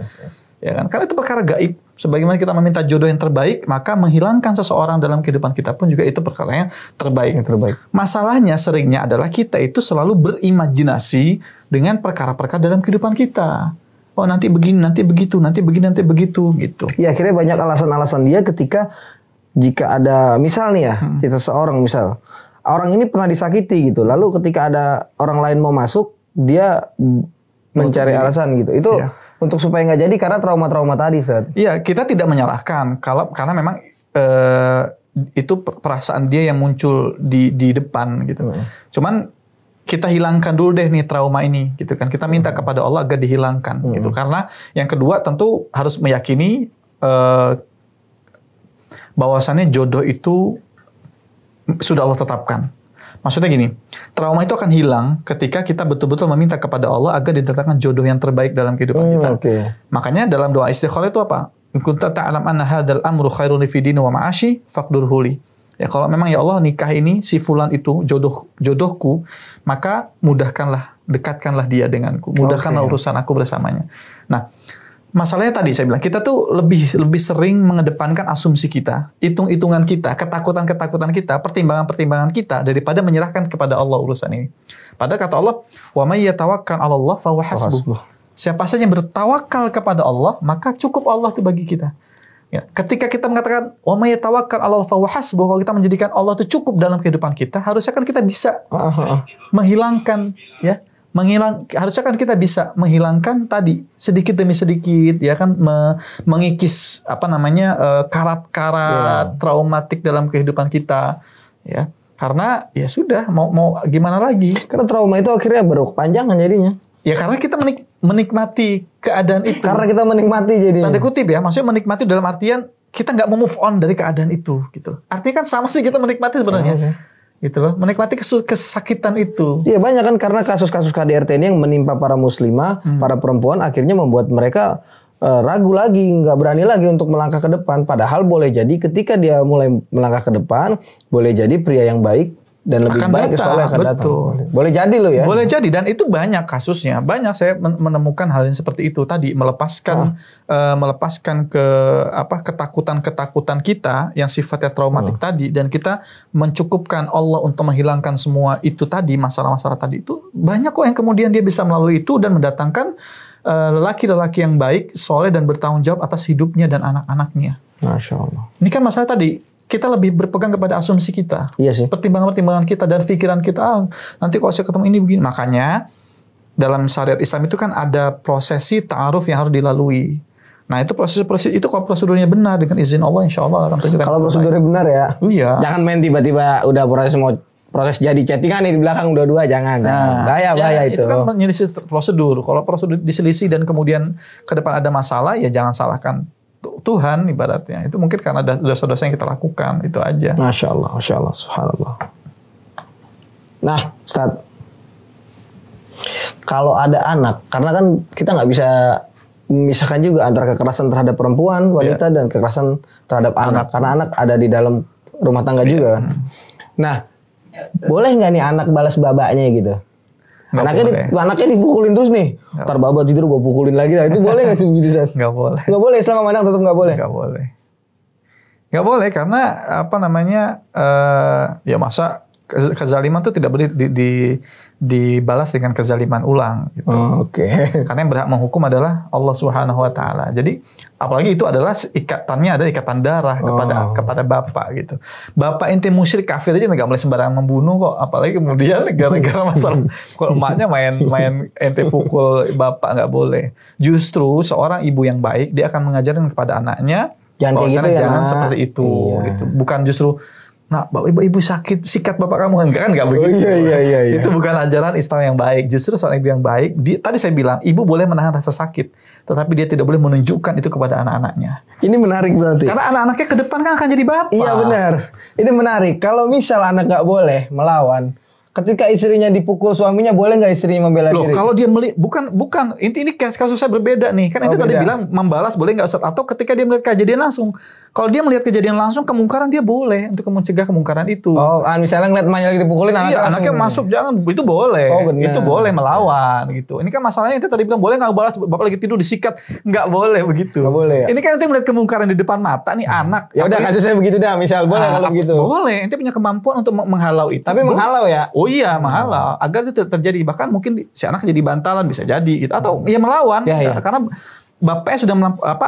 S1: Ya kan? Karena itu perkara gaib. Sebagaimana kita meminta jodoh yang terbaik, maka menghilangkan seseorang dalam kehidupan kita pun juga itu perkara yang terbaik. Masalahnya seringnya adalah kita itu selalu berimajinasi dengan perkara-perkara dalam kehidupan kita. Oh nanti begini, nanti begitu, nanti begini, nanti begitu, gitu.
S2: ya akhirnya banyak alasan-alasan dia ketika jika ada misal nih ya, kita seorang misal orang ini pernah disakiti gitu, lalu ketika ada orang lain mau masuk, dia mencari alasan gitu. Itu untuk supaya nggak jadi karena trauma-trauma tadi, Ustaz.
S1: Iya, kita tidak menyalahkan karena memang itu perasaan dia yang muncul di depan gitu. Cuman kita hilangkan dulu deh nih trauma ini gitu kan. Kita minta kepada Allah agar dihilangkan gitu. Karena yang kedua tentu harus meyakini bahwasannya jodoh itu sudah Allah tetapkan. Maksudnya gini, trauma itu akan hilang ketika kita betul-betul meminta kepada Allah agar ditetapkan jodoh yang terbaik dalam kehidupan kita. Makanya dalam doa istikharah itu apa? In kunta ta'lam anna hadzal amru khairun fi dini wa ma'ashi faqdurhu li. Ya kalau memang ya Allah nikah ini si fulan itu jodohku, maka mudahkanlah, dekatkanlah dia denganku, mudahkanlah urusan aku bersamanya. Nah, masalahnya tadi saya bilang kita tuh lebih sering mengedepankan asumsi kita, hitung-hitungan kita, ketakutan-ketakutan kita, pertimbangan-pertimbangan kita daripada menyerahkan kepada Allah urusan ini. Padahal kata Allah, wa may yatawakkal 'ala Allah fa huwa hasbuh. Siapa saja yang bertawakal kepada Allah, maka cukup Allah itu bagi kita. Ya, ketika kita mengatakan wa may yatawakkal 'ala Allah fa huwa hasbuh, kalau kita menjadikan Allah itu cukup dalam kehidupan kita, harusnya kan kita bisa menghilangkan harusnya kan kita bisa menghilangkan tadi sedikit demi sedikit ya kan mengikis karat-karat traumatik dalam kehidupan kita ya. Karena ya sudah mau gimana lagi?
S2: Karena trauma itu akhirnya berkepanjangan jadinya.
S1: Ya karena kita menikmati keadaan itu.
S2: Karena kita menikmati jadinya.
S1: Tanda kutip ya, maksudnya menikmati dalam artian kita nggak mau move on dari keadaan itu gitu. Artinya kan sama sih kita menikmati sebenarnya. Gitu loh, menikmati kesakitan itu.
S2: Iya banyak kan, karena kasus-kasus KDRT ini yang menimpa para muslimah, para perempuan akhirnya membuat mereka ragu lagi, nggak berani lagi untuk melangkah ke depan. Padahal boleh jadi ketika dia mulai melangkah ke depan, boleh jadi pria yang baik dan lebih
S1: akan
S2: baik soalnya akan datang. Boleh jadi loh ya.
S1: Boleh jadi, dan itu banyak kasusnya. Banyak saya menemukan hal yang seperti itu tadi, melepaskan ketakutan-ketakutan kita yang sifatnya traumatik tadi, dan kita mencukupkan Allah untuk menghilangkan semua itu tadi, masalah-masalah tadi itu. Banyak kok yang kemudian dia bisa melalui itu dan mendatangkan lelaki-lelaki yang baik, soleh dan bertanggung jawab atas hidupnya dan anak-anaknya.
S2: Masya Allah.
S1: Ini kan masalah tadi. Kita lebih berpegang kepada asumsi kita.
S2: Iya sih.
S1: Pertimbangan-pertimbangan kita dan pikiran kita, nanti kalau saya ketemu ini begini. Makanya dalam syariat Islam itu kan ada prosesi ta'aruf yang harus dilalui. Nah itu proses-proses itu kalau prosedurnya benar dengan izin Allah, insya Allah akan tunjukkan.
S2: Kalau prosedurnya benar ya.
S1: Iya.
S2: Jangan main tiba-tiba udah proses jadi chattingan nih di belakang dua-dua, jangan. Bahaya itu.
S1: Itu kan menyelisih prosedur. Kalau prosedur diselisih dan kemudian ke depan ada masalah, ya jangan salahkan Tuhan ibaratnya. Itu mungkin karena ada dosa-dosa yang kita lakukan, itu aja.
S2: Masya Allah, subhanallah. Nah, Ustaz, kalau ada anak, karena kan kita nggak bisa memisahkan juga antara kekerasan terhadap perempuan, wanita, dan kekerasan terhadap anak. Karena anak ada di dalam rumah tangga juga. Nah, boleh nggak nih anak balas babaknya gitu?
S1: Nggak
S2: Anaknya dipukulin terus nih. Ntar baba tidur gue pukulin lagi. Nah, itu boleh nggak tuh gitu?
S1: Nggak boleh.
S2: Nggak boleh, Islam sama anak tetap nggak boleh.
S1: Nggak boleh. Nggak boleh karena apa namanya ya masa kezaliman itu tidak boleh dibalas dengan kezaliman ulang gitu.
S2: Oke.
S1: Karena yang berhak menghukum adalah Allah Subhanahu wa taala. Jadi apalagi itu adalah ikatannya ada ikatan darah kepada bapak gitu. Bapak ente musyrik kafir aja nggak boleh sembarangan membunuh kok, apalagi kemudian gara-gara masalah kalau emaknya main ente pukul bapak, nggak boleh. Justru seorang ibu yang baik dia akan mengajarkan kepada anaknya
S2: Jangan kayak gitu ya,
S1: jangan
S2: Nak.
S1: seperti itu
S2: Iya.
S1: gitu. Bukan justru nah, ibu sakit, sikat bapak kamu kan nggak begitu.
S2: Iya.
S1: Itu bukan ajaran Islam yang baik. Justru seorang ibu yang baik, tadi saya bilang, ibu boleh menahan rasa sakit, tetapi dia tidak boleh menunjukkan itu kepada anak-anaknya.
S2: Ini menarik berarti.
S1: Karena anak-anaknya ke depan kan akan jadi bapak.
S2: Iya benar. Ini menarik. Kalau misal anak nggak boleh melawan, ketika istrinya dipukul suaminya, boleh nggak istrinya membela
S1: Loh,
S2: diri?
S1: kalau dia bukan ini kasusnya berbeda nih. Kan itu tadi
S2: beda.
S1: bilang membalas boleh nggak Ustaz? Atau ketika dia melihat kejadian langsung. Kalau dia melihat kejadian langsung kemungkaran, dia boleh untuk mencegah kemungkaran itu.
S2: Oh, misalnya ngeliat emaknya lagi dipukulin,
S1: Iya, anaknya masuk jangan, itu boleh.
S2: Oh, benar.
S1: Itu boleh melawan gitu. Ini kan masalahnya itu tadi bilang boleh nggak balas bapak lagi tidur disikat, nggak boleh begitu.
S2: Nggak boleh ya?
S1: Ini kan nanti melihat kemungkaran di depan mata nih anak.
S2: Ya udah kasusnya begitu dah, misal boleh kalau begitu.
S1: Boleh, ente punya kemampuan untuk menghalau itu.
S2: Tapi menghalau ya.
S1: Oh iya, menghalau agar itu tidak terjadi. Bahkan mungkin si anak jadi bantalan bisa jadi gitu atau ya melawan
S2: Ya, ya.
S1: karena bapaknya sudah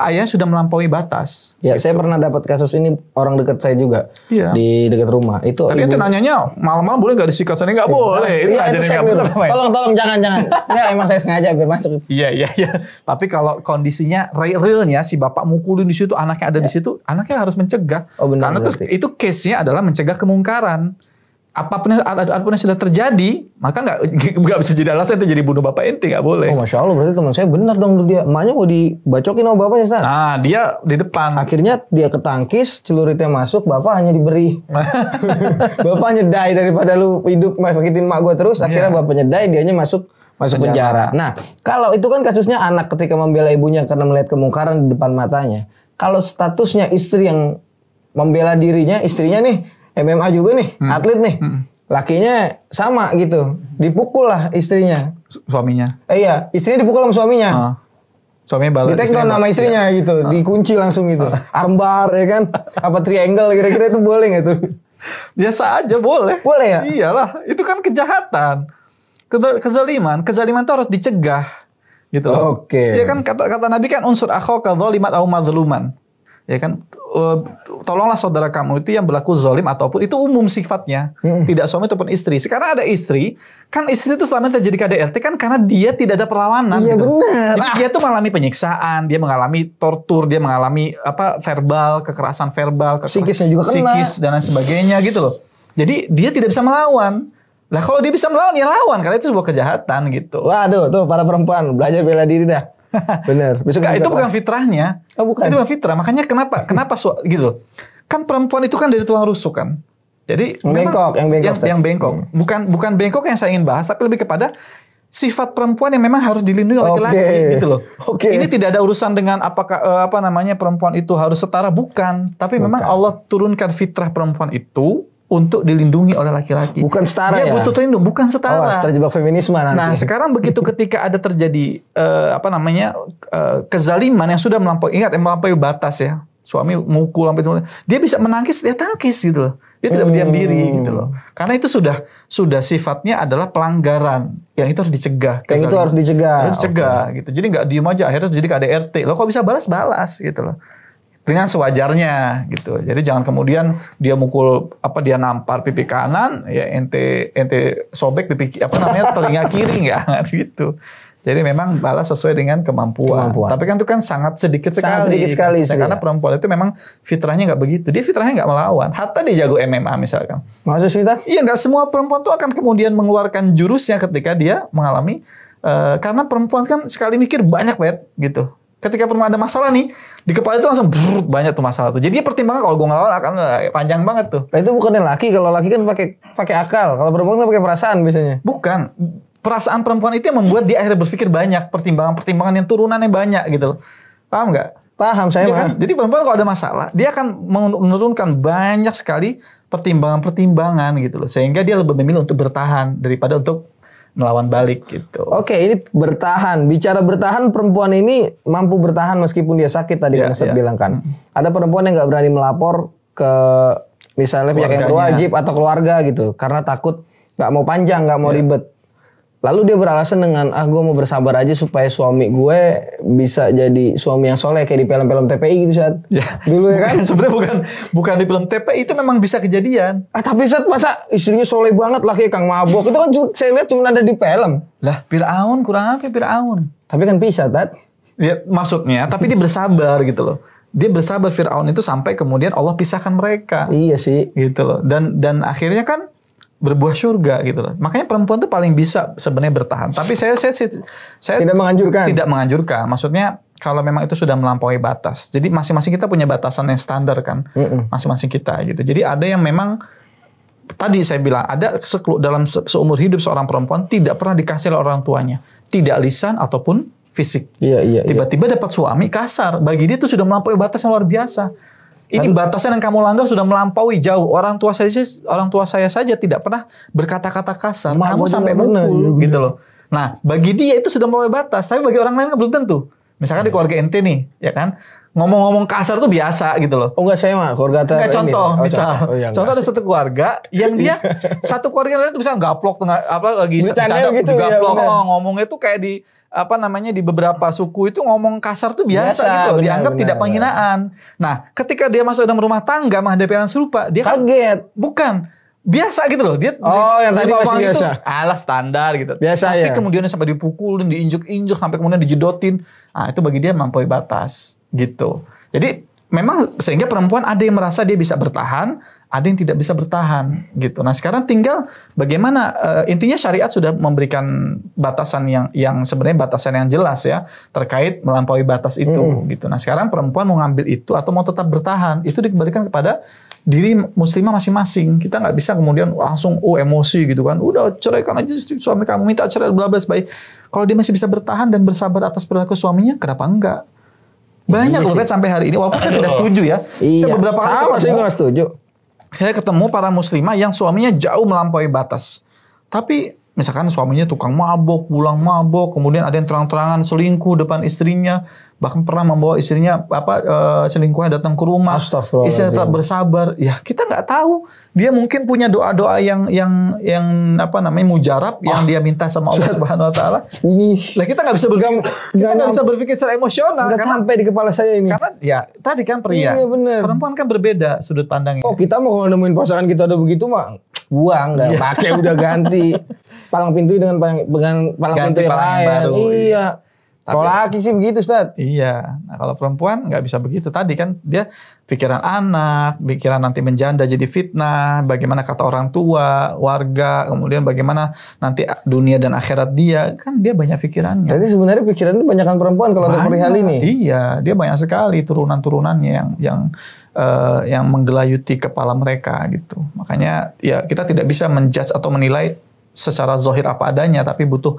S1: ayahnya sudah melampaui batas.
S2: Ya, saya pernah dapat kasus ini orang dekat saya juga
S1: Iya.
S2: di dekat rumah. Itu
S1: Tapi ente nanyanya malam-malam boleh nggak disikat? Sana nggak boleh.
S2: Iya, itu
S1: ajaran
S2: saya
S1: nggak
S2: keliru.
S1: benar, Mas.
S2: Tolong jangan. Enggak, emang saya sengaja biar masuk.
S1: Iya. Tapi kalau kondisinya realnya si bapak mukulin di situ, anaknya ada di situ, anaknya harus mencegah.
S2: Oh, benar,
S1: Karena
S2: berarti.
S1: itu case-nya adalah mencegah kemungkaran. Apapun yang sudah terjadi, maka nggak bisa jadi alasan itu jadi bunuh bapak ente, nggak boleh.
S2: Oh, Masya Allah, berarti teman saya benar dong dia. Emaknya mau dibacokin sama bapaknya, Ustaz.
S1: Nah, dia di depan.
S2: Akhirnya dia ketangkis, celuritnya masuk, bapak hanya diberi. Bapak nyedai daripada lu hidup sakitin mak gue terus, akhirnya
S1: Iya.
S2: bapak nyedai, dianya masuk penjara. Nah, kalau itu kan kasusnya anak ketika membela ibunya karena melihat kemungkaran di depan matanya. Kalau statusnya istri yang membela dirinya, istrinya nih MMA juga nih, atlet nih. Lakinya sama gitu. Dipukul lah istrinya.
S1: Suaminya.
S2: Iya, istrinya dipukul sama suaminya.
S1: Suaminya balas.
S2: Di take down nama istrinya gitu, dikunci langsung gitu. Armbar ya kan, apa triangle kira-kira itu boleh nggak tuh?
S1: Biasa aja boleh.
S2: Boleh ya?
S1: Iyalah, itu kan kejahatan. Kezaliman itu harus dicegah. Gitu loh.
S2: Oke.
S1: Ya kan kata Nabi kan unsur akhaka dzaliman aw mazluman. Ya kan tolonglah saudara kamu itu yang berlaku zalim ataupun itu umum sifatnya. Tidak suami ataupun istri. Sekarang ada istri, kan istri itu selama terjadi KDRT kan karena dia tidak ada perlawanan.
S2: Iya,
S1: gitu.
S2: benar.
S1: Jadi dia tuh mengalami penyiksaan, dia mengalami tortur, dia mengalami kekerasan verbal,
S2: Psikisnya juga kena.
S1: psikis dan lain sebagainya gitu loh. Jadi dia tidak bisa melawan. Lah kalau dia bisa melawan ya lawan karena itu sebuah kejahatan gitu.
S2: Waduh, tuh para perempuan belajar bela diri dah. Bener. Besok
S1: Enggak,
S2: kita
S1: itu bukan
S2: bahas.
S1: fitrahnya.
S2: Oh, bukan.
S1: Itu bukan fitrah. Makanya kenapa gitu. Kan perempuan itu kan dari tulang rusuk kan. Jadi
S2: Yang bengkok.
S1: yang bengkok. Bukan bengkok yang saya ingin bahas, tapi lebih kepada sifat perempuan yang memang harus dilindungi oleh laki-laki gitu loh.
S2: Oke.
S1: Ini tidak ada urusan dengan apakah perempuan itu harus setara, bukan. Tapi memang Allah turunkan fitrah perempuan itu untuk dilindungi oleh laki-laki.
S2: Bukan setara
S1: Dia
S2: ya?
S1: butuh terlindung, bukan setara.
S2: Awas, terjebak feminisme nanti.
S1: Nah, sekarang begitu ketika ada terjadi kezaliman yang sudah melampaui batas ya. Suami mukul sampai itu, dia bisa menangkis, dia tangkis gitu loh. Dia tidak berdiam diri gitu loh. Karena itu sudah sifatnya adalah pelanggaran yang itu harus dicegah.
S2: Yang itu harus dicegah.
S1: Harus dicegah gitu. Jadi nggak diem aja akhirnya jadi KDRT. Loh kok bisa balas gitu loh. Dengan sewajarnya gitu. Jadi jangan kemudian dia mukul dia nampar pipi kanan ya ente sobek pipi telinga kiri nggak gitu. Jadi memang balas sesuai dengan kemampuan. Tapi kan itu kan sangat sedikit sekali.
S2: Sangat sedikit sekali sih,
S1: karena perempuan itu memang fitrahnya nggak begitu. Dia fitrahnya nggak melawan. Hatta dia jago MMA misalkan.
S2: Maksud sih kita?
S1: Iya nggak semua perempuan tuh akan kemudian mengeluarkan jurusnya ketika dia mengalami karena perempuan kan sekali mikir banyak banget gitu. Ketika perempuan ada masalah nih di kepala itu langsung banyak tuh masalah tuh. Jadi dia pertimbangan kalau gue ngelawan akan panjang banget tuh.
S2: Nah, itu bukannya laki. Kalau laki kan pakai akal. Kalau perempuan kan pakai perasaan biasanya.
S1: Bukan. Perasaan perempuan itu yang membuat dia akhirnya berpikir banyak. Pertimbangan-pertimbangan yang turunannya banyak gitu loh. Paham nggak?
S2: Paham saya
S1: Iya
S2: mah.
S1: kan? Jadi perempuan kalau ada masalah, dia akan menurunkan banyak sekali pertimbangan-pertimbangan gitu loh. Sehingga dia lebih memilih untuk bertahan daripada untuk melawan balik gitu.
S2: Oke, ini bertahan. Bicara bertahan, perempuan ini mampu bertahan meskipun dia sakit tadi kan Ustadz bilang kan. Ada perempuan yang nggak berani melapor ke misalnya pihak yang berwajib atau keluarga gitu, karena takut nggak mau panjang, nggak mau ribet. Lalu dia beralasan dengan gue mau bersabar aja supaya suami gue bisa jadi suami yang soleh kayak di film-film TPI gitu Ustadz.
S1: Ya.
S2: Dulu ya kan?
S1: Sebenarnya bukan di film TPI, itu memang bisa kejadian.
S2: Tapi Ustadz masa istrinya soleh banget lah kayak Kang Mabok. Itu kan saya lihat cuma ada di film.
S1: Lah, Fir'aun kurang apa Fir'aun?
S2: Tapi kan bisa, Tat.
S1: Ya, maksudnya, tapi dia bersabar gitu loh. Dia bersabar Fir'aun itu sampai kemudian Allah pisahkan mereka.
S2: Iya sih.
S1: Gitu loh. Dan akhirnya kan berbuah surga gitu loh. Makanya perempuan tuh paling bisa sebenarnya bertahan. Tapi saya
S2: tidak menganjurkan.
S1: Tidak menganjurkan. Maksudnya kalau memang itu sudah melampaui batas. Jadi masing-masing kita punya batasan yang standar kan. Masing-masing kita gitu. Jadi ada yang memang tadi saya bilang ada dalam seumur hidup seorang perempuan tidak pernah dikasih oleh orang tuanya. Tidak lisan ataupun fisik.
S2: Iya.
S1: Tiba-tiba dapat suami kasar. Bagi dia itu sudah melampaui batas yang luar biasa. Ini batasan yang kamu langgar sudah melampaui jauh. Orang tua saya saja tidak pernah berkata-kata kasar. Kamu sampai mukul gitu loh. Nah, bagi dia itu sudah melampaui batas. Tapi bagi orang lain kan belum tentu. Misalkan di keluarga ente nih, ya kan, ngomong-ngomong kasar tuh biasa gitu loh.
S2: Oh enggak, saya mah keluarga
S1: Enggak, contoh
S2: ini.
S1: misal.
S2: Iya,
S1: contoh ada satu keluarga yang dia satu keluarga lain tuh bisa gaplok tengah lagi
S2: bercanda gitu,
S1: gaplok,
S2: ya,
S1: ngomongnya tuh kayak di di beberapa suku itu ngomong kasar tuh biasa gitu loh. Dianggap tidak penghinaan. Nah, ketika dia masuk dalam rumah tangga menghadapi hal serupa, dia
S2: kaget.
S1: Bukan. Biasa gitu loh. Dia
S2: yang tadi masih biasa.
S1: Alah standar gitu.
S2: Biasa.
S1: Tapi kemudian sampai dipukulin, diinjek-injek sampai kemudian dijedotin. Itu bagi dia melampaui batas gitu. Jadi memang sehingga perempuan ada yang merasa dia bisa bertahan, ada yang tidak bisa bertahan gitu. Nah, sekarang tinggal bagaimana intinya syariat sudah memberikan batasan yang sebenarnya batasan yang jelas ya terkait melampaui batas itu gitu. Nah, sekarang perempuan mau ngambil itu atau mau tetap bertahan, itu dikembalikan kepada diri muslimah masing-masing. Kita nggak bisa kemudian langsung emosi gitu kan. Udah ceraikan aja suami kamu, minta cerai bla bla baik. Kalau dia masih bisa bertahan dan bersabar atas perilaku suaminya, kenapa enggak? Banyak loh sampai hari ini, walaupun saya tidak setuju ya.
S2: Iya.
S1: Saya beberapa kali
S2: saya nggak setuju.
S1: Saya ketemu para muslimah yang suaminya jauh melampaui batas. Tapi misalkan suaminya tukang mabok, pulang mabok, kemudian ada yang terang-terangan selingkuh depan istrinya, bahkan pernah membawa istrinya selingkuhnya datang ke rumah. Istrinya tetap bersabar. Ya, kita nggak tahu. Dia mungkin punya doa-doa yang mujarab yang dia minta sama Allah Subhanahu wa taala. Lah kita nggak bisa berpikir. Kita nggak bisa berpikir secara emosional.
S2: Nggak sampai di kepala saya ini.
S1: Karena ya tadi kan pria.
S2: Iya, bener.
S1: Perempuan kan berbeda sudut pandangnya.
S2: Oh, kita mau kalau nemuin pasangan kita udah begitu mah buang dan pakai udah ganti. Palang pintu dengan palang pintu yang lain.
S1: Baru.
S2: Iya. Kalau laki sih begitu, Ustaz.
S1: Iya. Nah, kalau perempuan nggak bisa begitu. Tadi kan dia pikiran anak, pikiran nanti menjanda jadi fitnah, bagaimana kata orang tua, warga, kemudian bagaimana nanti dunia dan akhirat dia. Kan dia banyak pikirannya.
S2: Jadi sebenarnya pikirannya banyakkan perempuan kalau untuk perihal ini.
S1: Iya, dia banyak sekali turunan-turunannya yang menggelayuti kepala mereka gitu. Makanya ya kita tidak bisa menjudge atau menilai secara zahir apa adanya, tapi butuh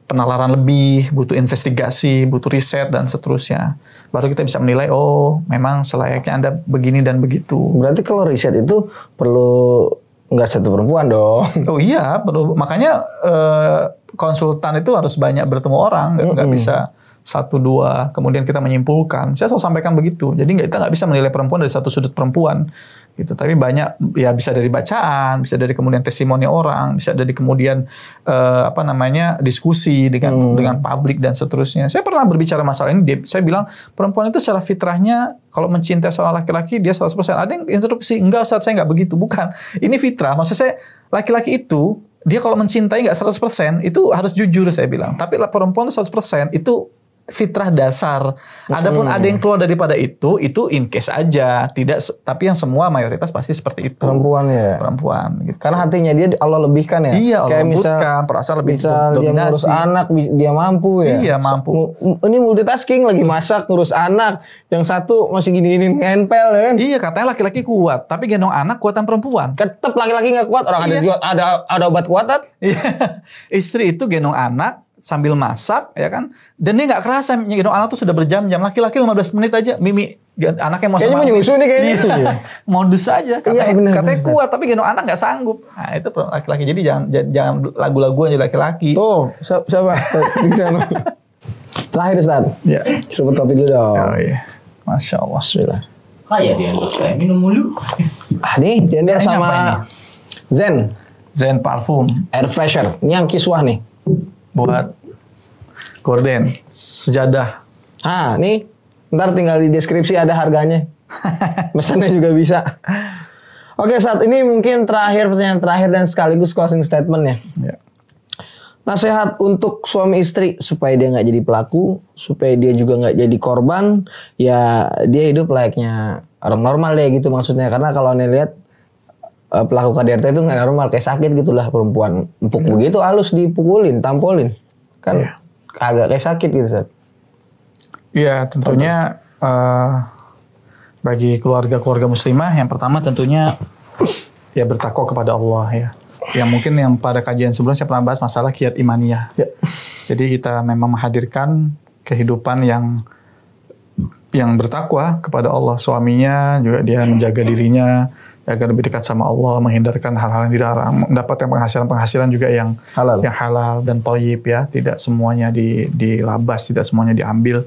S1: penalaran lebih, butuh investigasi, butuh riset dan seterusnya. Baru kita bisa menilai, oh memang selayaknya Anda begini dan begitu.
S2: Berarti kalau riset itu perlu nggak satu perempuan dong.
S1: Oh iya, perlu. Makanya konsultan itu harus banyak bertemu orang, nggak bisa satu dua kemudian kita menyimpulkan. Saya selalu sampaikan begitu. Jadi kita nggak bisa menilai perempuan dari satu sudut perempuan gitu. Tapi banyak ya bisa dari bacaan, bisa dari kemudian testimoni orang, bisa dari kemudian diskusi dengan publik dan seterusnya. Saya pernah berbicara masalah ini. Saya bilang perempuan itu secara fitrahnya kalau mencintai seorang laki-laki dia 100%. Ada yang interupsi, enggak Ustaz saya nggak begitu. Bukan. Ini fitrah. Maksud saya laki-laki itu dia kalau mencintai nggak 100% itu harus jujur saya bilang. Tapi perempuan itu 100% itu fitrah dasar. Adapun ada yang keluar daripada itu in case aja, tidak. Tapi yang semua mayoritas pasti seperti itu.
S2: Perempuan ya.
S1: Perempuan. Gitu.
S2: Karena hatinya dia Allah lebihkan ya.
S1: Iya, Allah
S2: lebihkan,
S1: perasaan lebih
S2: misal dia ngurus anak, dia mampu ya.
S1: Iya mampu.
S2: Ini multitasking lagi masak, ngurus anak. Yang satu masih gini-gini nempel kan.
S1: Iya katanya laki-laki kuat, tapi gendong anak kuatan perempuan.
S2: Tetap laki-laki nggak kuat. Orang ada obat kuatan.
S1: Iya. Istri itu gendong anak sambil masak ya kan, dan dia nggak kerasa gendong anak tuh sudah berjam-jam. Laki-laki 15 menit aja Mimi Anaknya mau
S2: Kayaknya mau nyusu nih kayaknya.
S1: Iya. Modus aja.
S2: Iya, bener,
S1: Katanya
S2: bener.
S1: kuat, tapi gendong anak nggak sanggup. Nah itu laki-laki. Jadi jangan lagu-lagu aja laki-laki.
S2: Tuh, siapa? Terakhir Ustaz.
S1: Ya.
S2: Seruput kopi dulu dong.
S1: Oh iya. Masya Allah.
S2: Bismillah.
S4: Kayak dia saya minum mulu.
S2: Nih, dia
S1: Ini
S2: sama
S1: apa
S2: Zen
S1: Zen parfum
S2: air fresher. Ini yang kiswah nih.
S1: buat gorden, sejadah.
S2: Nih. Ntar tinggal di deskripsi ada harganya. Mesennya juga bisa. Oke, saat ini mungkin pertanyaan terakhir dan sekaligus closing statement ya.
S1: Ya.
S2: Nasihat untuk suami istri supaya dia nggak jadi pelaku, supaya dia juga nggak jadi korban, ya dia hidup layaknya orang normal deh gitu maksudnya. Karena kalau anda lihat pelaku KDRT itu nggak normal, kayak sakit gitulah perempuan empuk begitu halus dipukulin, tampolin, kan agak kayak sakit gitu Seth.
S1: Iya, tentunya bagi keluarga-keluarga muslimah yang pertama tentunya ya bertakwa kepada Allah ya. Yang mungkin yang pada kajian sebelumnya saya pernah bahas masalah kiat imaniyah. Ya. Jadi kita memang menghadirkan kehidupan yang bertakwa kepada Allah. Suaminya juga dia menjaga dirinya agar lebih dekat sama Allah, menghindarkan hal-hal yang dilarang, mendapatkan penghasilan juga yang halal dan thayyib ya. Tidak semuanya dilabas, tidak semuanya diambil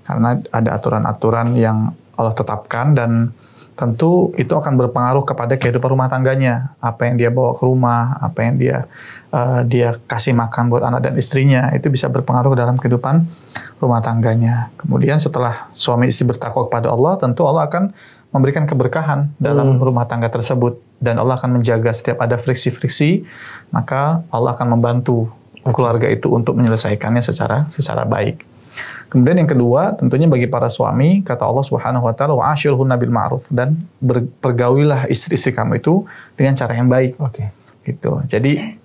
S1: karena ada aturan-aturan yang Allah tetapkan dan tentu itu akan berpengaruh kepada kehidupan rumah tangganya. Apa yang dia bawa ke rumah, apa yang dia kasih makan buat anak dan istrinya, itu bisa berpengaruh dalam kehidupan rumah tangganya. Kemudian setelah suami istri bertakwa kepada Allah, tentu Allah akan memberikan keberkahan dalam rumah tangga tersebut. Dan Allah akan menjaga setiap ada friksi-friksi, maka Allah akan membantu keluarga itu untuk menyelesaikannya secara baik. Kemudian yang kedua, tentunya bagi para suami, kata Allah Subhanahu wa taala, wa asyirhunna bil ma'ruf, dan bergaulilah istri-istri kamu itu dengan cara yang baik.
S2: Oke.
S1: Gitu. Jadi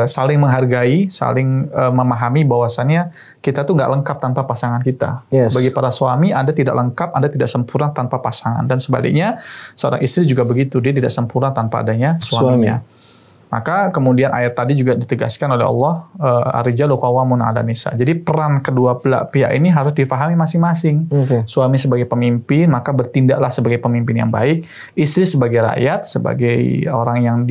S1: saling menghargai, saling memahami bahwasannya kita tuh nggak lengkap tanpa pasangan kita.
S2: Yes.
S1: Bagi para suami, Anda tidak lengkap, Anda tidak sempurna tanpa pasangan, dan sebaliknya seorang istri juga begitu, dia tidak sempurna tanpa adanya suaminya. Maka kemudian ayat tadi juga ditegaskan oleh Allah, ar-rijalu qawwamun 'alan nisa. Jadi peran kedua pihak ini harus difahami masing-masing.
S2: Okay.
S1: Suami sebagai pemimpin, maka bertindaklah sebagai pemimpin yang baik. Istri sebagai rakyat, sebagai orang yang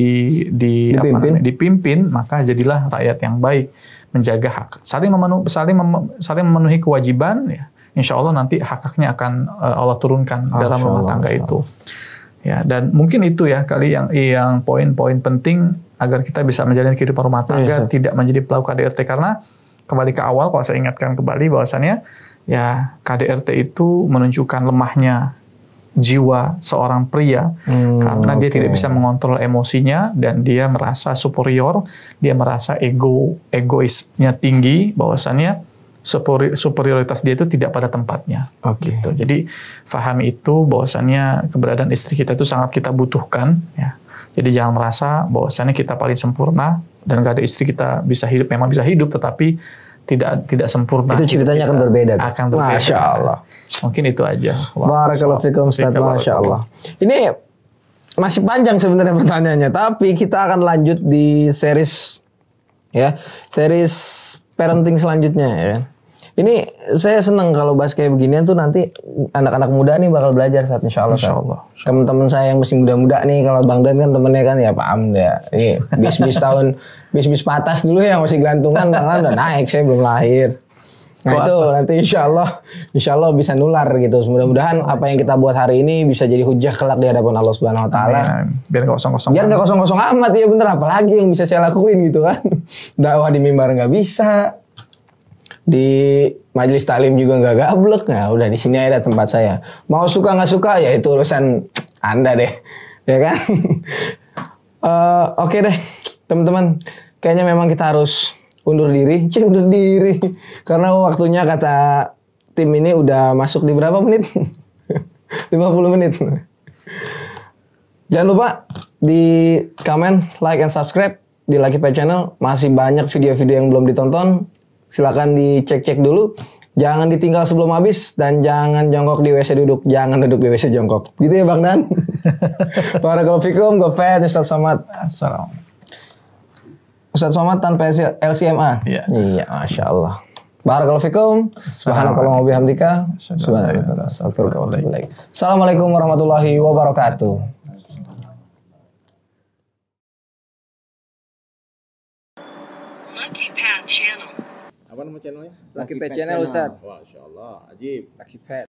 S1: dipimpin, maka jadilah rakyat yang baik, menjaga hak. Saling memenuhi kewajiban, ya. Insya Allah nanti hak-haknya akan Allah turunkan dalam rumah tangga itu. Ya, dan mungkin itu ya kali yang poin-poin penting agar kita bisa menjalani kehidupan rumah tangga, tidak menjadi pelaku KDRT. Karena kembali ke awal, kalau saya ingatkan kembali bahwasannya ya KDRT itu menunjukkan lemahnya jiwa seorang pria karena dia tidak bisa mengontrol emosinya dan dia merasa superior, dia merasa egoisnya tinggi, bahwasannya superioritas dia itu tidak pada tempatnya. Gitu. Jadi fahami itu bahwasannya keberadaan istri kita itu sangat kita butuhkan ya. Jadi jangan merasa bahwasannya kita paling sempurna dan gak ada istri kita bisa hidup, memang bisa hidup tetapi tidak sempurna.
S2: Itu ceritanya akan berbeda.
S1: Akan berbeda.
S2: Masya Allah.
S1: Mungkin itu aja.
S2: Barakallahu fikum Ustaz. Masya Allah. Ini masih panjang sebenarnya pertanyaannya, tapi kita akan lanjut di series parenting selanjutnya ya. Ini saya senang kalau bahas kayak beginian tuh nanti anak-anak muda nih bakal belajar saat insya Allah. Teman-teman saya yang masih muda-muda nih, kalau Bang Dan kan temennya kan ya paham deh. Ini bis patas dulu yang masih gelantungan, Bang Dan udah naik, saya belum lahir. Nah itu nanti insya Allah bisa nular gitu. Mudah-mudahan apa yang kita buat hari ini bisa jadi hujah kelak di hadapan Allah Subhanahu Wa Taala.
S1: Biar nggak kosong-kosong.
S2: Biar nggak kosong-kosong amat ya bener. Apalagi yang bisa saya lakuin gitu kan. Dakwah di mimbar nggak bisa. Di majelis taklim juga nggak gablek. Nah udah di sini ada tempat saya. Mau suka nggak suka ya itu urusan Anda deh, ya kan? Oke deh teman-teman. Kayaknya memang kita harus undur diri. Karena waktunya kata tim ini udah masuk di berapa menit? 50 menit. Jangan lupa di comment, like, and subscribe di Lucky Pet Channel. Masih banyak video-video yang belum ditonton. Silakan dicek-cek dulu. Jangan ditinggal sebelum habis dan jangan jongkok di WC duduk. Jangan duduk di WC jongkok. Gitu ya Bang Dan. Barakallahu fikum, Gofet, Ustaz Somad.
S1: Assalamualaikum.
S2: Ustaz Somad tanpa LCMA.
S1: Iya.
S2: Iya, Masya Allah. Barakallahu fikum. Subhanakallah wa bihamdika. Subhanallah. Assalamualaikum warahmatullahi wabarakatuh.
S5: Lucky Pad Channel.
S6: Apa nama channelnya?
S2: Lucky Pet Channel Ustaz.
S6: Masya Allah, ajib.
S2: Lucky Pet.